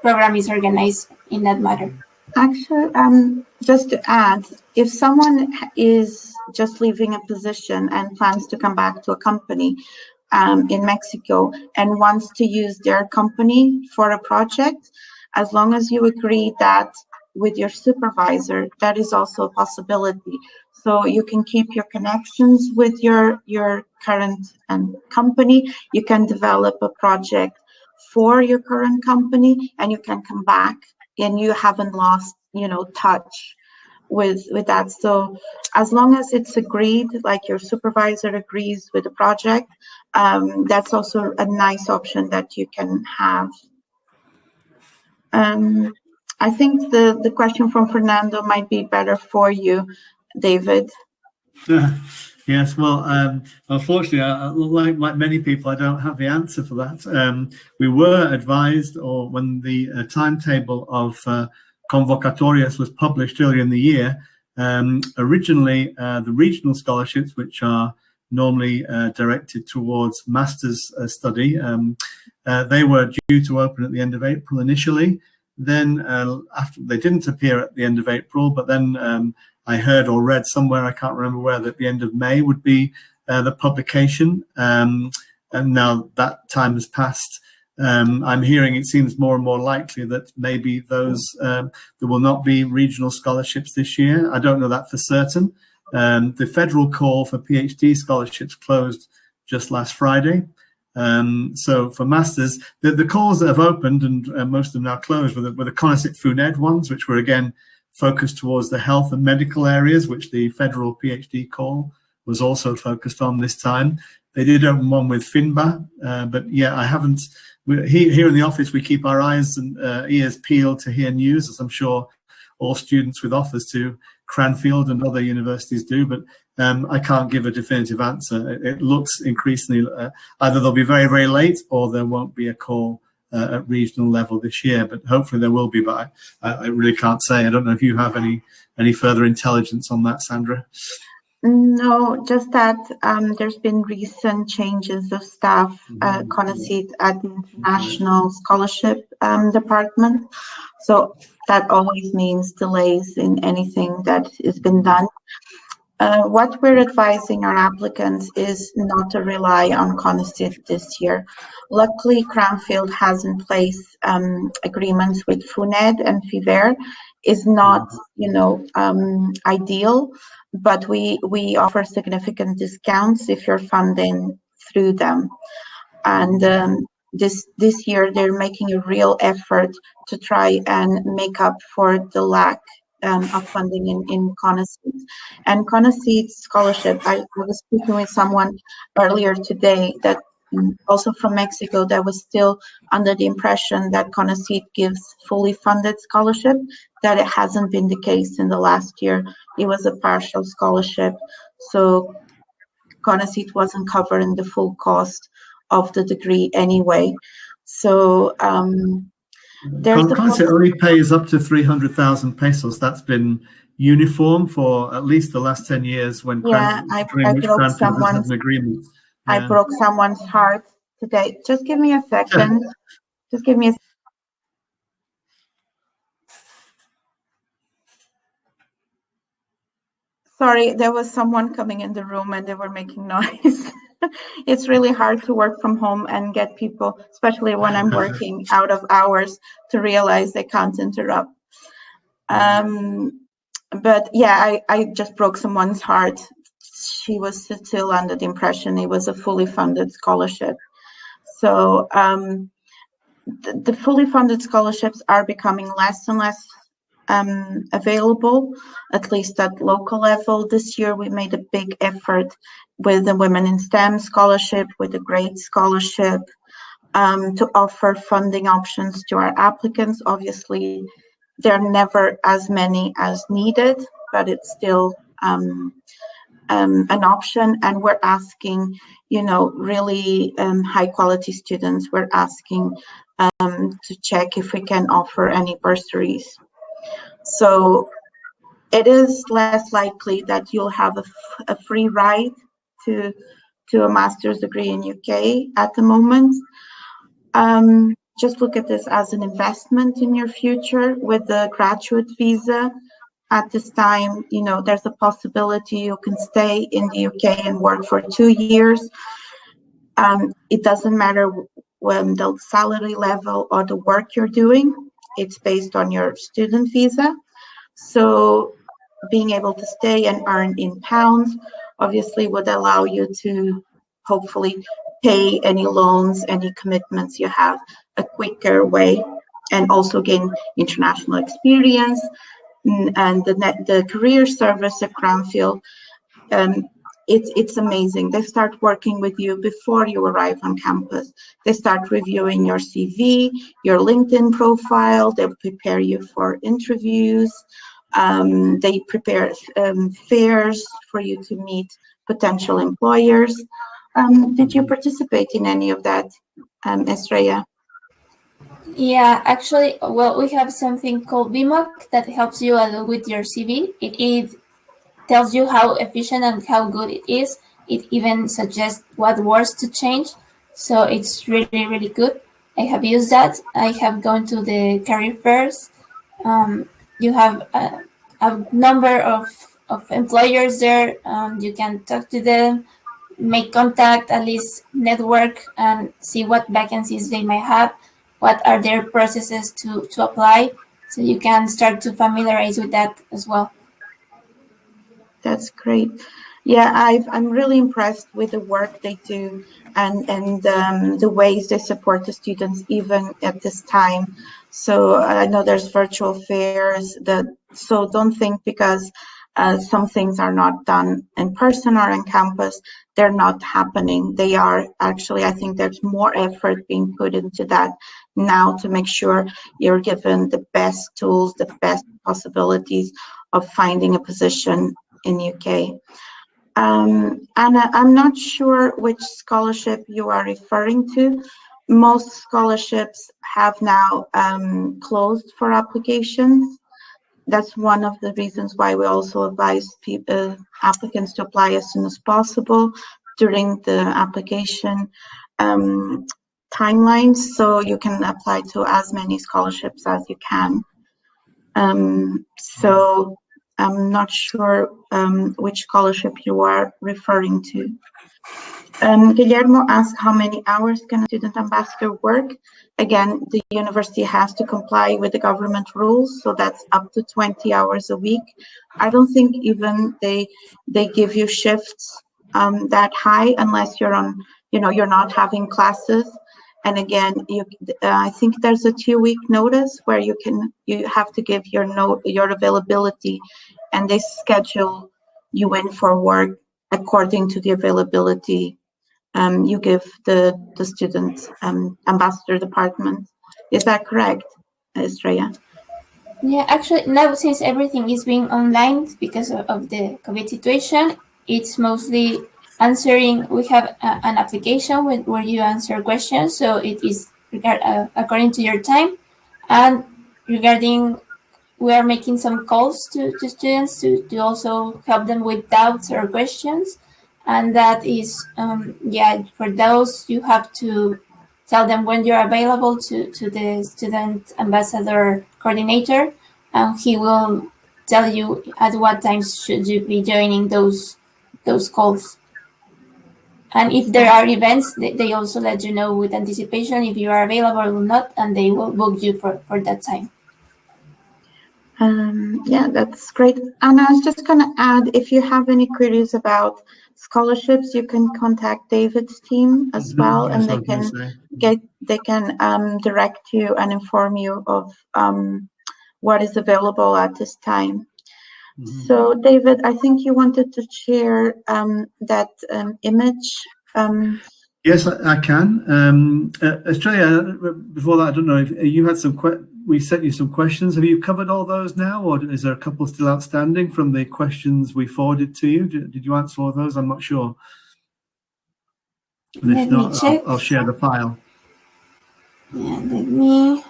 program is organized in that matter. Actually, just to add, if someone is just leaving a position and plans to come back to a company in Mexico and wants to use their company for a project, as long as you agree that with your supervisor, that is also a possibility. So you can keep your connections with your current company. You can develop a project for your current company, and you can come back, and you haven't lost, touch with that. So as long as it's agreed, like your supervisor agrees with the project, that's also a nice option that you can have. I think the question from Fernando might be better for you, David. Yes, well, unfortunately, like many people, I don't have the answer for that. We were advised, or when the timetable of convocatorias was published earlier in the year, originally the regional scholarships, which are normally directed towards master's study, they were due to open at the end of April initially. Then after, they didn't appear at the end of April, but then I heard or read somewhere, I can't remember where, that the end of May would be the publication. And now that time has passed. I'm hearing it seems more and more likely that maybe those there will not be regional scholarships this year. I don't know that for certain. The federal call for PhD scholarships closed just last Friday. So for masters, the calls that have opened, and most of them now closed, were the Conoce FUNED ones, which were again focused towards the health and medical areas, which the federal PhD call was also focused on this time. They did open one with FINBA, but yeah, I haven't. Here in the office, we keep our eyes and ears peeled to hear news, as I'm sure all students with offers to Cranfield and other universities do, but I can't give a definitive answer. It looks increasingly, either they'll be very, very late, or there won't be a call at regional level this year, but hopefully there will be, but I really can't say. I don't know if you have any further intelligence on that, Sandra. No, just that there's been recent changes of staff Conoce at the International Scholarship Department. So that always means delays in anything that has been done. What we're advising our applicants is not to rely on Conoce this year. Luckily, Cranfield has in place agreements with FUNED and FIVER. Is not, ideal, but we offer significant discounts if you're funding through them. And this year they're making a real effort to try and make up for the lack of funding in Conoce. And Conoce scholarship, I was speaking with someone earlier today that also from Mexico, that was still under the impression that Conoce gives fully funded scholarship, that it hasn't been the case in the last year. It was a partial scholarship. So Conoce wasn't covering the full cost of the degree anyway. So Conoce only pays up to 300,000 pesos. That's been uniform for at least the last 10 years when I broke someone's agreement. Yeah. I broke someone's heart today. Just give me a second. Just give me a Sorry, there was someone coming in the room and they were making noise. It's really hard to work from home and get people, especially when I'm working out of hours, to realize they can't interrupt. But yeah, I just broke someone's heart. She was still under the impression it was a fully funded scholarship. So the fully funded scholarships are becoming less and less available, at least at local level. This year we made a big effort with the Women in STEM scholarship, with the GREAT scholarship, to offer funding options to our applicants. Obviously, there are never as many as needed, but it's still an option. And we're asking, really high quality students, we're asking to check if we can offer any bursaries. So it is less likely that you'll have a free ride to a master's degree in UK at the moment. just look at this as an investment in your future. With the graduate visa, at this time, you know, there's a possibility you can stay in the UK and work for 2 years. It doesn't matter when the salary level or the work you're doing, it's based on your student visa. So being able to stay and earn in pounds obviously would allow you to hopefully pay any loans, any commitments you have a quicker way, and also gain international experience. And the career service at Cranfield, it's amazing. They start working with you before you arrive on campus. They start reviewing your CV, your LinkedIn profile. They prepare you for interviews. They prepare fairs for you to meet potential employers. Did you participate in any of that, Estrella? Yeah, actually, well, we have something called BMOC that helps you a lot with your CV. It tells you how efficient and how good it is. It even suggests what words to change. So it's really, really good. I have used that. I have gone to the career fairs. You have a number of employers there. You can talk to them, make contact, at least network, and see what vacancies they may have, what are their processes to apply. So you can start to familiarize with that as well. That's great. Yeah, I'm really impressed with the work they do and the ways they support the students even at this time. So I know there's virtual fairs so don't think because some things are not done in person or on campus, they're not happening. They are actually, I think there's more effort being put into that now to make sure you're given the best tools, the best possibilities of finding a position in UK. Anna, I'm not sure which scholarship you are referring to. Most scholarships have now closed for applications. That's one of the reasons why we also advise applicants to apply as soon as possible during the application timelines, so you can apply to as many scholarships as you can. So I'm not sure which scholarship you are referring to. Guillermo asked how many hours can a student ambassador work? Again, the university has to comply with the government rules, so that's up to 20 hours a week. I don't think even they give you shifts that high unless you're on, you're not having classes. And again, I think there's a 2-week notice where you have to give your availability, and they schedule you in for work according to the availability you give the student ambassador department. Is that correct, Estrella? Yeah, actually, now since everything is being online because of the COVID situation, it's mostly answering. We have an application where you answer questions, so it is according to your time. And regarding, we are making some calls to students to also help them with doubts or questions. And that is, for those, you have to tell them when you're available to the student ambassador coordinator, and he will tell you at what times should you be joining those calls. And if there are events, they also let you know with anticipation if you are available or not, and they will book you for that time. Yeah, that's great. Anna, I was just going to add, if you have any queries about scholarships, you can contact David's team as well, and they can direct you and inform you of what is available at this time. So, David, I think you wanted to share that image. Yes, I can. Australia, before that, I don't know if you had we sent you some questions. Have you covered all those now, or is there a couple still outstanding from the questions we forwarded to you? Did you answer all those? I'm not sure. And if not, I'll share the file. Yeah, let me.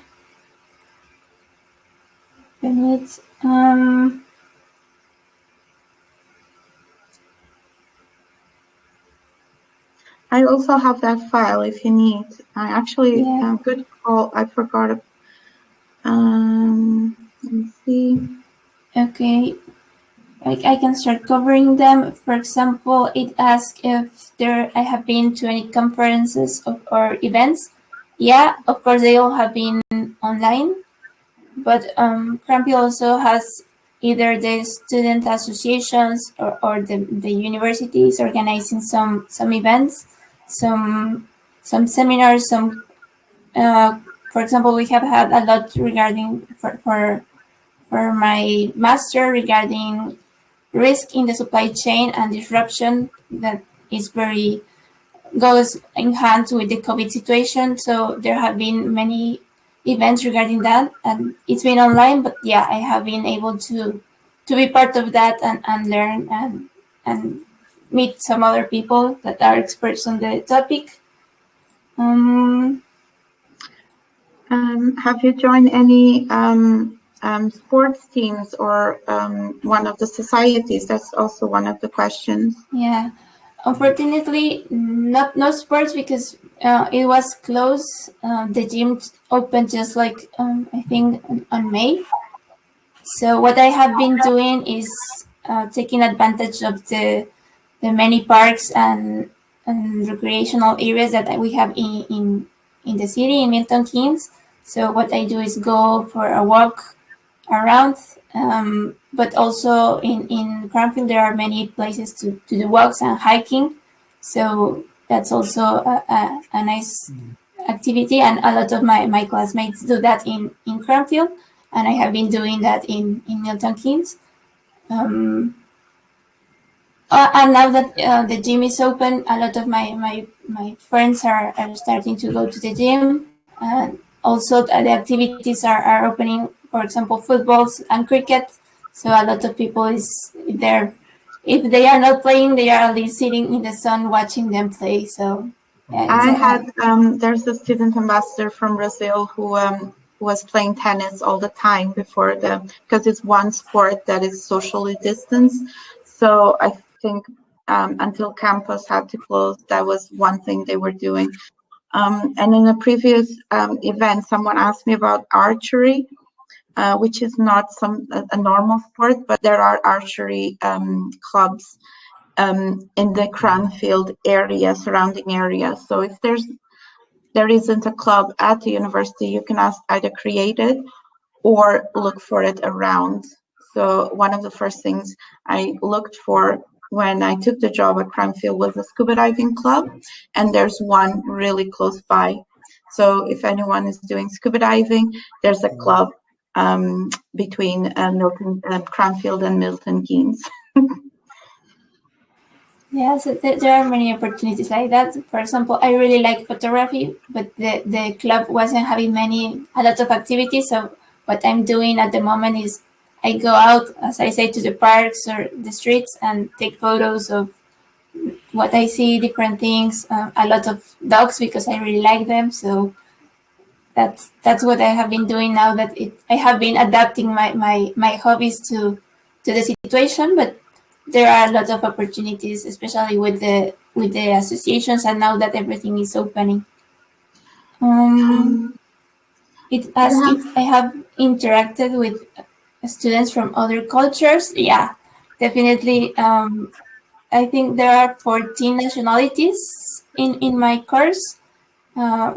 I also have that file if you need. I actually, good call. I forgot it. Let me see. Okay, I can start covering them. For example, it asks if I have been to any conferences or events. Yeah, of course, they all have been online, but Cranfield also has either the student associations or the universities organizing some events, some seminars, some for example, we have had a lot regarding for my master regarding risk in the supply chain and disruption that is very goes in hand with the COVID situation. So there have been many events regarding that, and it's been online. But yeah, I have been able to be part of that and learn and meet some other people that are experts on the topic. Have you joined any sports teams or one of the societies? That's also one of the questions. Yeah, unfortunately, no sports because it was closed. The gym opened just like I think on May. So what I have been doing is taking advantage of the many parks and recreational areas that we have in the city in Milton Keynes. So what I do is go for a walk around, but also in Cranfield there are many places to do walks and hiking. So that's also a nice activity, and a lot of my classmates do that in Cranfield, and I have been doing that in Milton Keynes. And now that the gym is open, a lot of my friends are starting to go to the gym. And also the activities are opening, for example, footballs and cricket. So a lot of people is there. If they are not playing, they are at least sitting in the sun watching them play. So yeah, there's a student ambassador from Brazil who was playing tennis all the time before because it's one sport that is socially distanced. So I think until campus had to close, that was one thing they were doing. And in a previous event, someone asked me about archery, which is not a normal sport, but there are archery clubs in the Cranfield area, surrounding area. So if there isn't a club at the university, you can either create it or look for it around. So one of the first things I looked for when I took the job at Cranfield was a scuba diving club, and there's one really close by. So if anyone is doing scuba diving, there's a club between Cranfield and Milton Keynes. Yeah, so there are many opportunities like that. For example, I really like photography, but the club wasn't having a lot of activities. So what I'm doing at the moment is I go out, as I say, to the parks or the streets and take photos of what I see, different things, a lot of dogs because I really like them. So that's what I have been doing now that I have been adapting my hobbies to the situation, but there are a lot of opportunities, especially with the associations, and now that everything is opening. It asks if I have interacted with students from other cultures. Yeah, definitely. I think there are 14 nationalities in my course.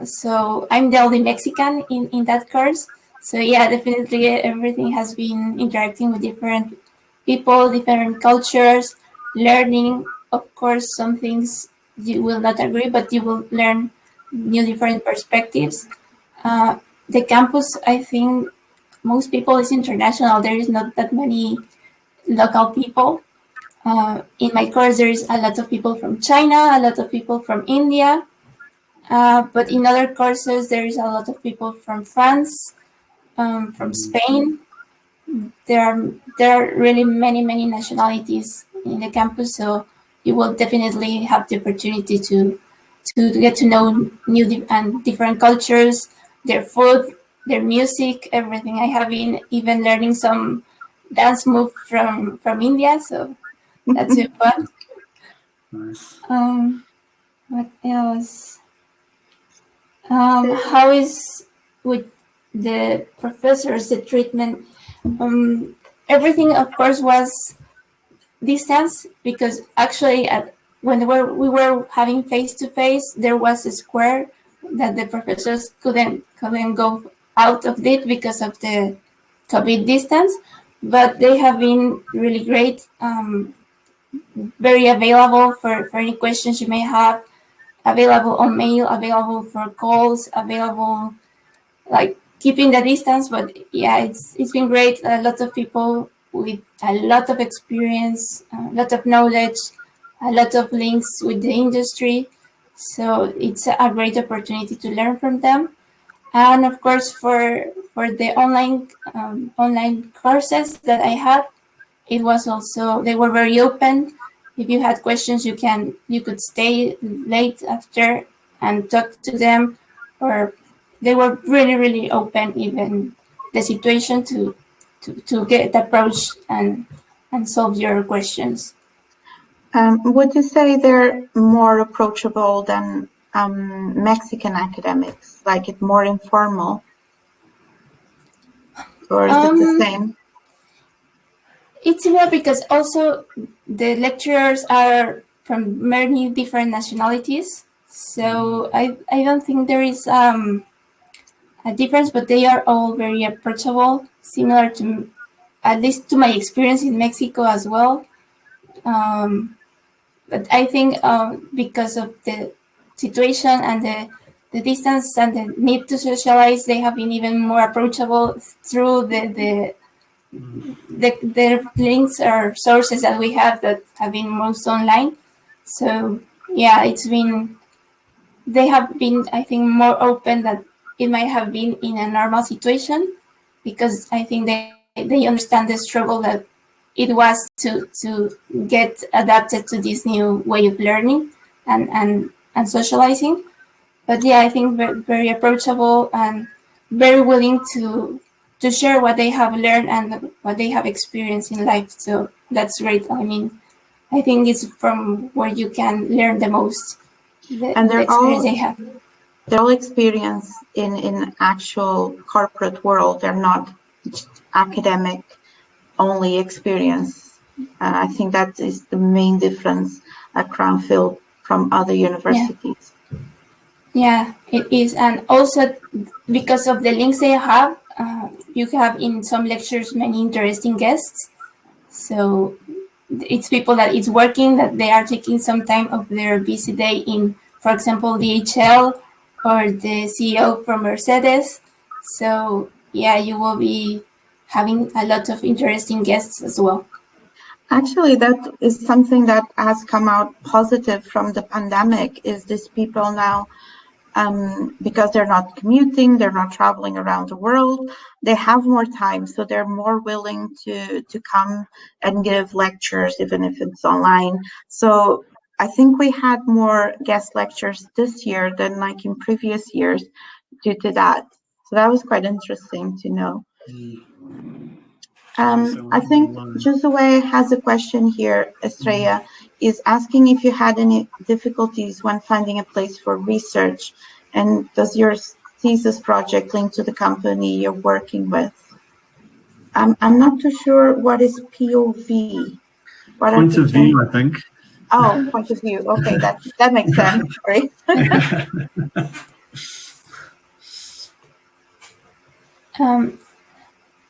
So I'm the only Mexican in that course. So yeah, definitely everything has been interacting with different people, different cultures, learning. Of course, some things you will not agree, but you will learn new different perspectives. The campus, I think most people is international. There is not that many local people. In my course, there is a lot of people from China, a lot of people from India, but in other courses, there is a lot of people from France, from Spain. There are really many nationalities in the campus, so you will definitely have the opportunity to get to know new and different cultures, their food, their music, everything. I have been even learning some dance move from India, so that's fun. Nice. What else? How is with the professors, the treatment? Everything, of course, was distance, because actually when we were having face-to-face, there was a square that the professors couldn't go out of it because of the COVID distance, but they have been really great, very available for any questions you may have, available on mail, available for calls, available, like, keeping the distance. But yeah, it's been great. A lot of people with a lot of experience, a lot of knowledge, a lot of links with the industry. So it's a great opportunity to learn from them. And of course, for the online courses that I had, it was also, they were very open. If you had questions, you could stay late after and talk to them, or they were really, really open, even the situation to get approached and solve your questions. Would you say they're more approachable than Mexican academics, like it more informal? Or is it the same? It's similar, because also the lecturers are from many different nationalities. So I don't think there is a difference, but they are all very approachable, similar to, at least to my experience in Mexico as well. But I think because of the situation and the distance and the need to socialize, they have been even more approachable through the links or sources that we have that have been most online. So yeah, they have been, I think, more open than it might have been in a normal situation, because I think they understand the struggle that it was to get adapted to this new way of learning and socializing. But yeah, I think very approachable and very willing to share what they have learned and what they have experienced in life. So that's great. I mean, I think it's from where you can learn the most, the experience they have. They're all experience in actual corporate world. They're not academic only experience. I think that is the main difference at Cranfield from other universities. Yeah, it is. And also because of the links they have, you have in some lectures many interesting guests. So it's people that it's working, that they are taking some time of their busy day in, for example, DHL or the CEO from Mercedes. So yeah, you will be having a lot of interesting guests as well. Actually, that is something that has come out positive from the pandemic, is these people now, because they're not commuting, they're not traveling around the world, they have more time, so they're more willing to come and give lectures, even if it's online. So I think we had more guest lectures this year than like in previous years due to that. So that was quite interesting to know. I think Josue has a question here. Estrella is asking if you had any difficulties when finding a place for research, and does your thesis project link to the company you're working with? I'm not too sure what is POV. Point of view, I think. Oh, point of view. Okay, that makes sense. Sorry.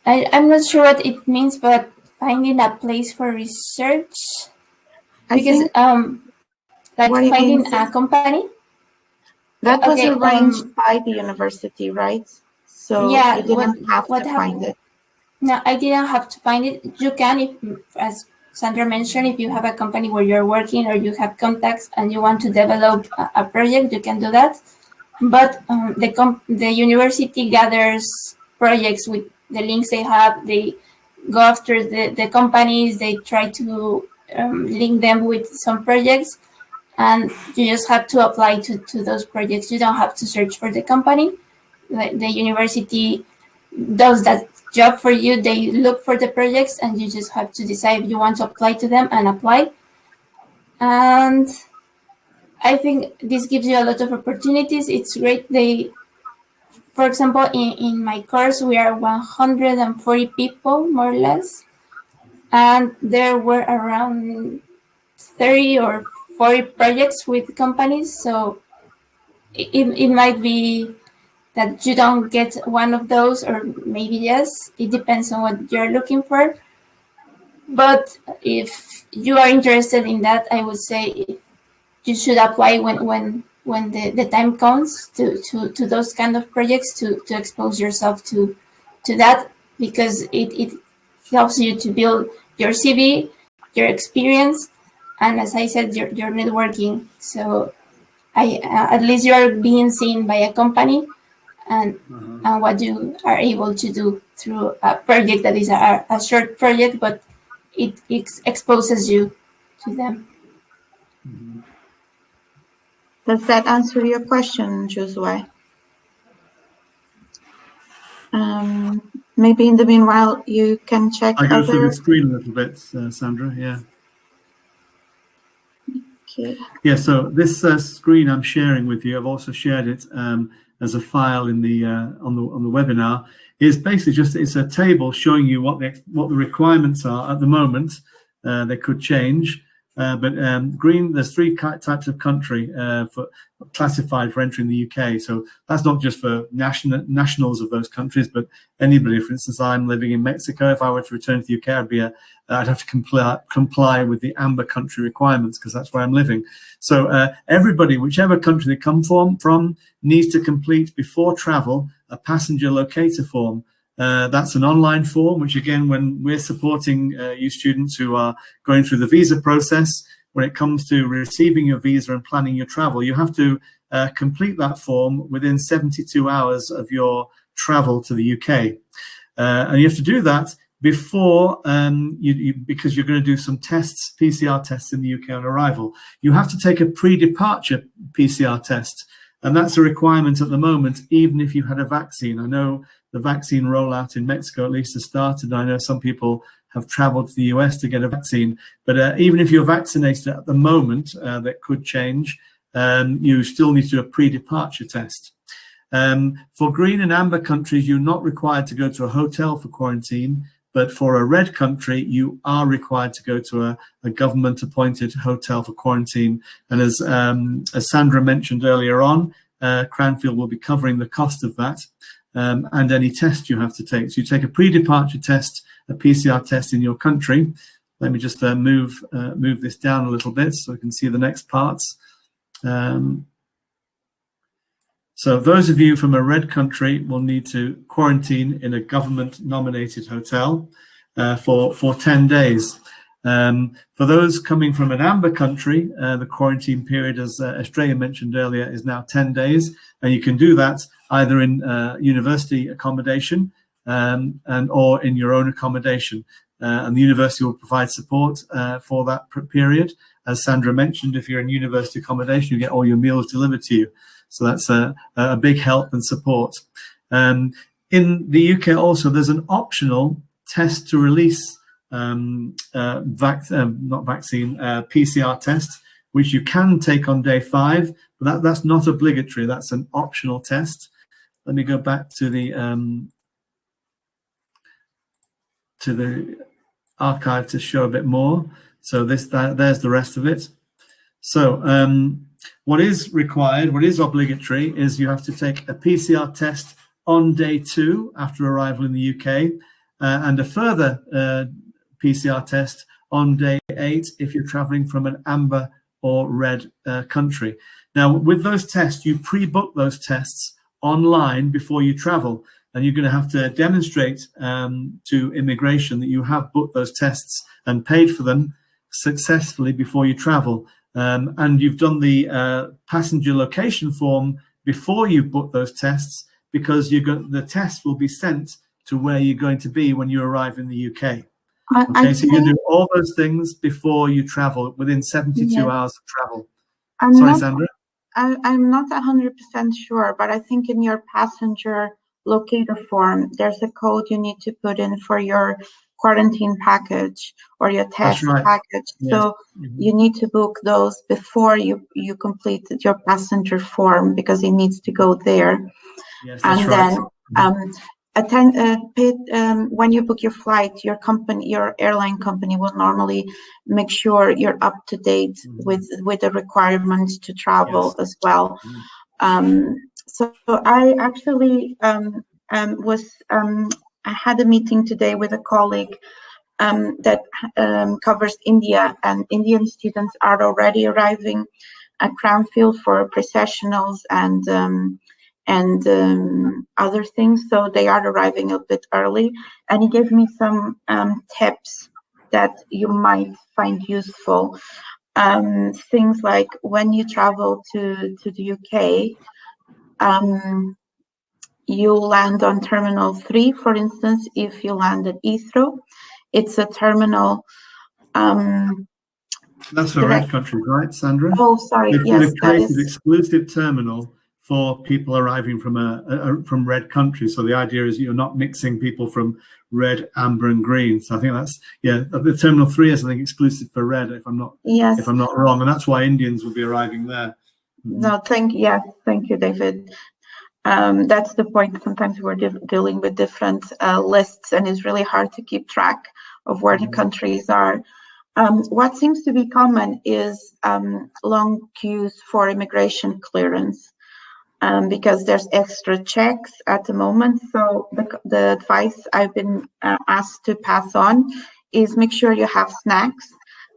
I'm not sure what it means, but finding a place for research, because like finding a company. That was arranged by the university, right? So yeah, you didn't have to find it. No, I didn't have to find it. You can, if, as Sandra mentioned, if you have a company where you're working or you have contacts and you want to develop a project, you can do that. But the university gathers projects with the links they have. They go after the companies. They try to link them with some projects, and you just have to apply to those projects. You don't have to search for the company. The university does that job for you. They look for the projects, and you just have to decide if you want to apply to them and apply. And I think this gives you a lot of opportunities. It's great. For example, in my course, we are 140 people, more or less, and there were around 30 or 40 projects with companies. So it might be that you don't get one of those, or maybe yes. It depends on what you're looking for. But if you are interested in that, I would say you should apply when the time comes to those kind of projects, to expose yourself to that, because it helps you to build your CV, your experience, and as I said, your networking. So at least you are being seen by a company, and what you are able to do through a project that is a short project, but it exposes you to them. Does that answer your question, Josue? Maybe in the meanwhile, you can check I go through other. the screen a little bit, Sandra. Yeah. Okay. Yeah. So this screen I'm sharing with you, I've also shared it as a file in the on the webinar. Is basically it's a table showing you what the requirements are at the moment. They could change. But green, there's 3 types of country classified for entering the UK. So that's not just for nationals of those countries, but anybody. For instance, I'm living in Mexico. If I were to return to the UK, I'd have to comply with the amber country requirements, because that's where I'm living. So everybody, whichever country they come from, needs to complete before travel a passenger locator form. That's an online form, which again, when we're supporting you students who are going through the visa process, when it comes to receiving your visa and planning your travel, you have to complete that form within 72 hours of your travel to the UK. And you have to do that before, because you're going to do some tests, PCR tests in the UK on arrival. You have to take a pre-departure PCR test. And that's a requirement at the moment, even if you've had a vaccine. I know the vaccine rollout in Mexico at least has started. I know some people have traveled to the US to get a vaccine. But even if you're vaccinated at the moment, that could change. You still need to do a pre-departure test. For green and amber countries, you're not required to go to a hotel for quarantine. But for a red country, you are required to go to a government-appointed hotel for quarantine. And as Sandra mentioned earlier on, Cranfield will be covering the cost of that and any test you have to take. So you take a pre-departure test, a PCR test in your country. Let me just move this down a little bit so we can see the next parts. So those of you from a red country will need to quarantine in a government-nominated hotel for 10 days. For those coming from an amber country, the quarantine period, as Estrella mentioned earlier, is now 10 days. And you can do that either in university accommodation or in your own accommodation. And the university will provide support for that period. As Sandra mentioned, if you're in university accommodation, you get all your meals delivered to you. So that's a big help and support. In the UK also, there's an optional test to release PCR test, which you can take on day 5, but that's not obligatory. That's an optional test. Let me go back to the archive to show a bit more. So there's the rest of it. So what is required, what is obligatory, is you have to take a PCR test on day 2 after arrival in the UK, and a further PCR test on day 8 if you're traveling from an amber or red country. Now, with those tests, you pre-book those tests online before you travel, and you're going to have to demonstrate to immigration that you have booked those tests and paid for them successfully before you travel. And you've done the passenger location form before you've booked those tests, because the test will be sent to where you're going to be when you arrive in the UK. Okay, so you do all those things before you travel, within 72 hours of travel. Sorry, Sandra? I'm not 100% sure, but I think in your passenger locator form, there's a code you need to put in for your quarantine package or your test package. Yes. So you need to book those before you complete your passenger form, because it needs to go there. Yes, And that's then when you book your flight, your airline company will normally make sure you're up to date with the requirements to travel as well. So I actually I had a meeting today with a colleague that covers India, and Indian students are already arriving at Cranfield for processionals and other things. So they are arriving a bit early, and he gave me some tips that you might find useful. Things like when you travel to the UK, you land on Terminal 3, for instance. If you land at Heathrow, it's a terminal. That's for red countries, right, Sandra? Oh, sorry. Yes, they've created an exclusive terminal for people arriving from red countries. So the idea is you're not mixing people from red, amber, and green. So I think that's the Terminal 3 is, I think, exclusive for red, if I'm not wrong, and that's why Indians will be arriving there. No, thank you, David. That's the point. Sometimes we're dealing with different lists, and it's really hard to keep track of where the countries are. What seems to be common is long queues for immigration clearance, because there's extra checks at the moment. So the advice I've been asked to pass on is make sure you have snacks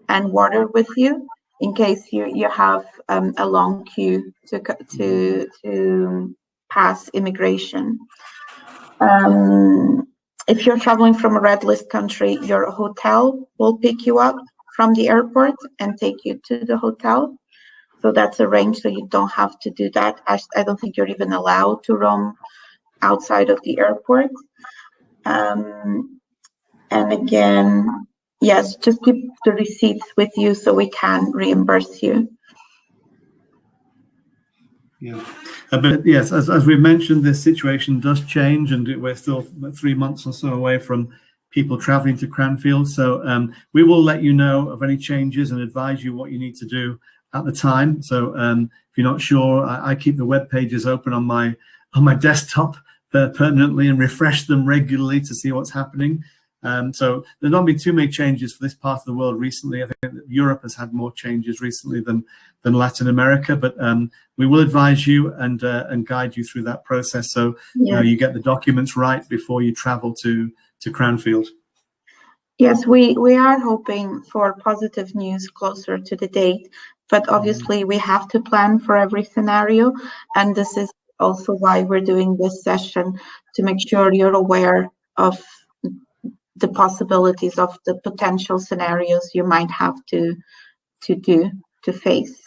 and water with you in case you have a long queue to pass immigration. If you're traveling from a red list country, your hotel will pick you up from the airport and take you to the hotel. So that's arranged so you don't have to do that. I don't think you're even allowed to roam outside of the airport. And again, yes, just keep the receipts with you so we can reimburse you. Yeah, but yes, as we mentioned, this situation does change, and we're still 3 months or so away from people traveling to Cranfield. So we will let you know of any changes and advise you what you need to do at the time. So if you're not sure, I keep the web pages open on my desktop permanently and refresh them regularly to see what's happening. So there's not been too many changes for this part of the world recently. I think that Europe has had more changes recently than Latin America, but we will advise you and guide you through that process, so you get the documents right before you travel to Cranfield. Yes, we are hoping for positive news closer to the date, but obviously we have to plan for every scenario, and this is also why we're doing this session, to make sure you're aware of the possibilities of the potential scenarios you might have to face.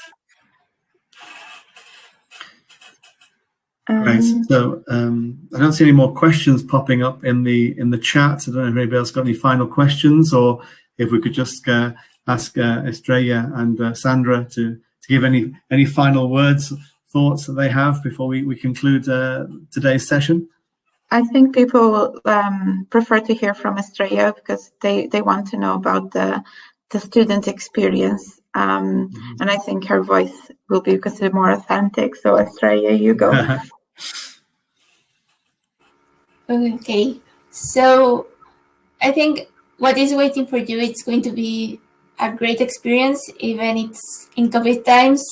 Right. So I don't see any more questions popping up in the chat. I don't know if anybody else got any final questions, or if we could just ask Estrella and Sandra to give any final words, thoughts that they have before we conclude today's session. I think people will prefer to hear from Estrella, because they want to know about the student experience, and I think her voice will be considered more authentic. So Estrella, you go. Okay, so I think what is waiting for you, it's going to be a great experience, even it's in COVID times.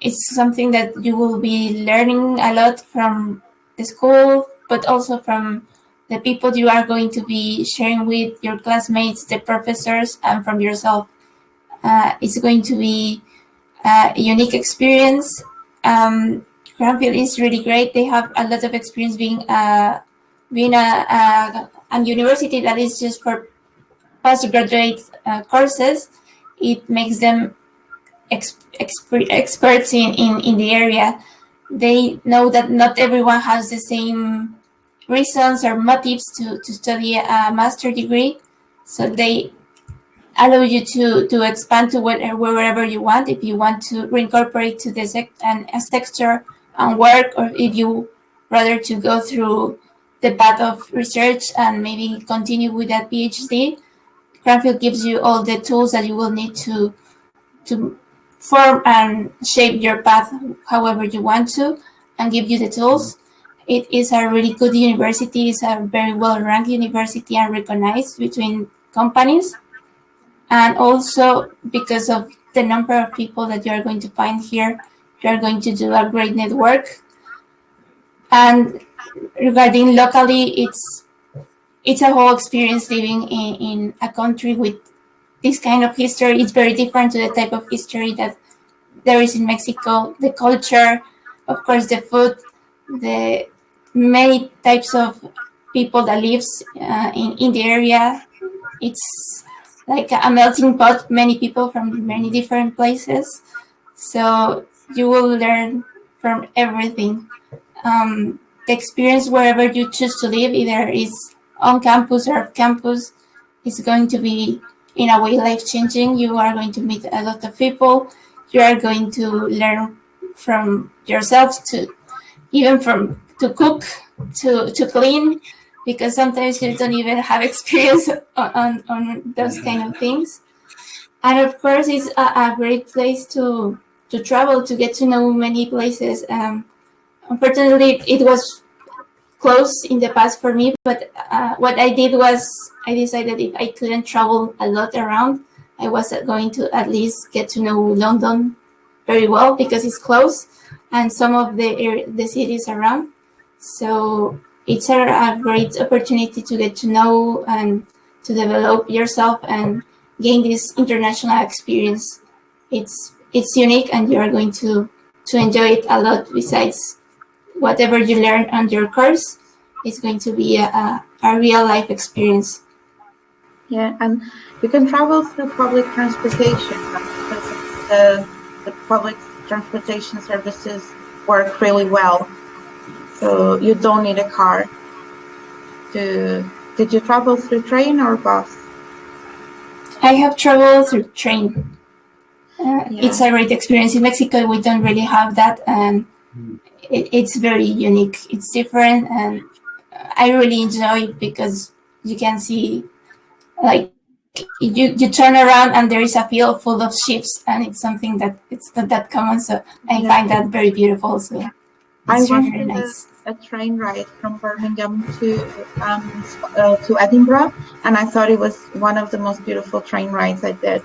It's something that you will be learning a lot from the school, but also from the people you are going to be sharing with, your classmates, the professors, and from yourself. It's going to be a unique experience. Cranfield is really great. They have a lot of experience being a university that is just for postgraduate courses. It makes them experts in the area. They know that not everyone has the same reasons or motives to study a master degree, so they allow you to expand to wherever you want. If you want to reincorporate to the sector and work, or if you rather to go through the path of research and maybe continue with that PhD, Cranfield gives you all the tools that you will need to form and shape your path however you want to, and give you the tools. It is a really good university. It's a very well-ranked university and recognized between companies. And also because of the number of people that you are going to find here, you are going to do a great network. And regarding locally, it's a whole experience living in a country with this kind of history. It's very different to the type of history that there is in Mexico. The culture, of course, the food, the many types of people that lives in the area. It's like a melting pot, many people from many different places. So you will learn from everything. The experience wherever you choose to live, either is on campus or off campus, is going to be in a way life-changing. You are going to meet a lot of people. You are going to learn from yourself to cook, to clean, because sometimes you don't even have experience on those kind of things. And of course, it's a great place to travel, to get to know many places. Unfortunately, it was close in the past for me, but what I did was I decided if I couldn't travel a lot around, I was going to at least get to know London very well because it's close, and some of the cities around. So it's a great opportunity to get to know and to develop yourself and gain this international experience. It's unique, and you are going to enjoy it a lot. Besides whatever you learn on your course, it's going to be a real life experience. Yeah, and you can travel through public transportation. The public transportation services work really well, so you don't need a car. Did you travel through train or bus? I have traveled through train. It's a great experience. In Mexico, we don't really have that, and it's very unique. It's different, and I really enjoy it because you can see, like, you turn around and there is a field full of ships, and it's something that it's not that common. So I find that very beautiful. So I it's went very nice. a train ride from Birmingham to Edinburgh, and I thought it was one of the most beautiful train rides I did.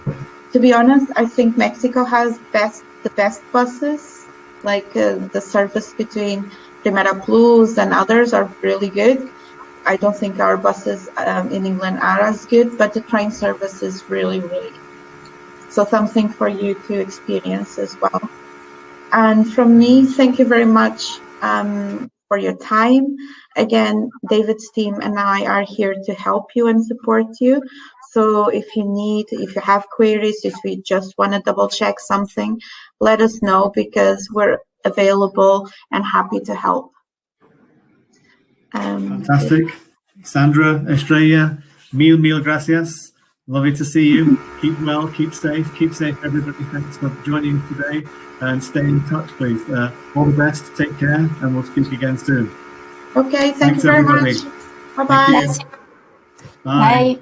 To be honest, I think Mexico has the best buses. Like the service between Primera Plus and others are really good. I don't think our buses in England are as good, but the train service is really, really good. So something for you to experience as well. And from me, thank you very much for your time. Again, David's team and I are here to help you and support you. So if you have queries, if you just want to double check something, let us know, because we're available and happy to help. Fantastic. Sandra, Estrella, mil gracias. Lovely to see you. Keep well, keep safe everybody. Thanks for joining today, and stay in touch, please. All the best, take care, and we'll speak again soon. Okay, thank you very much. Bye-bye. Bye. Bye.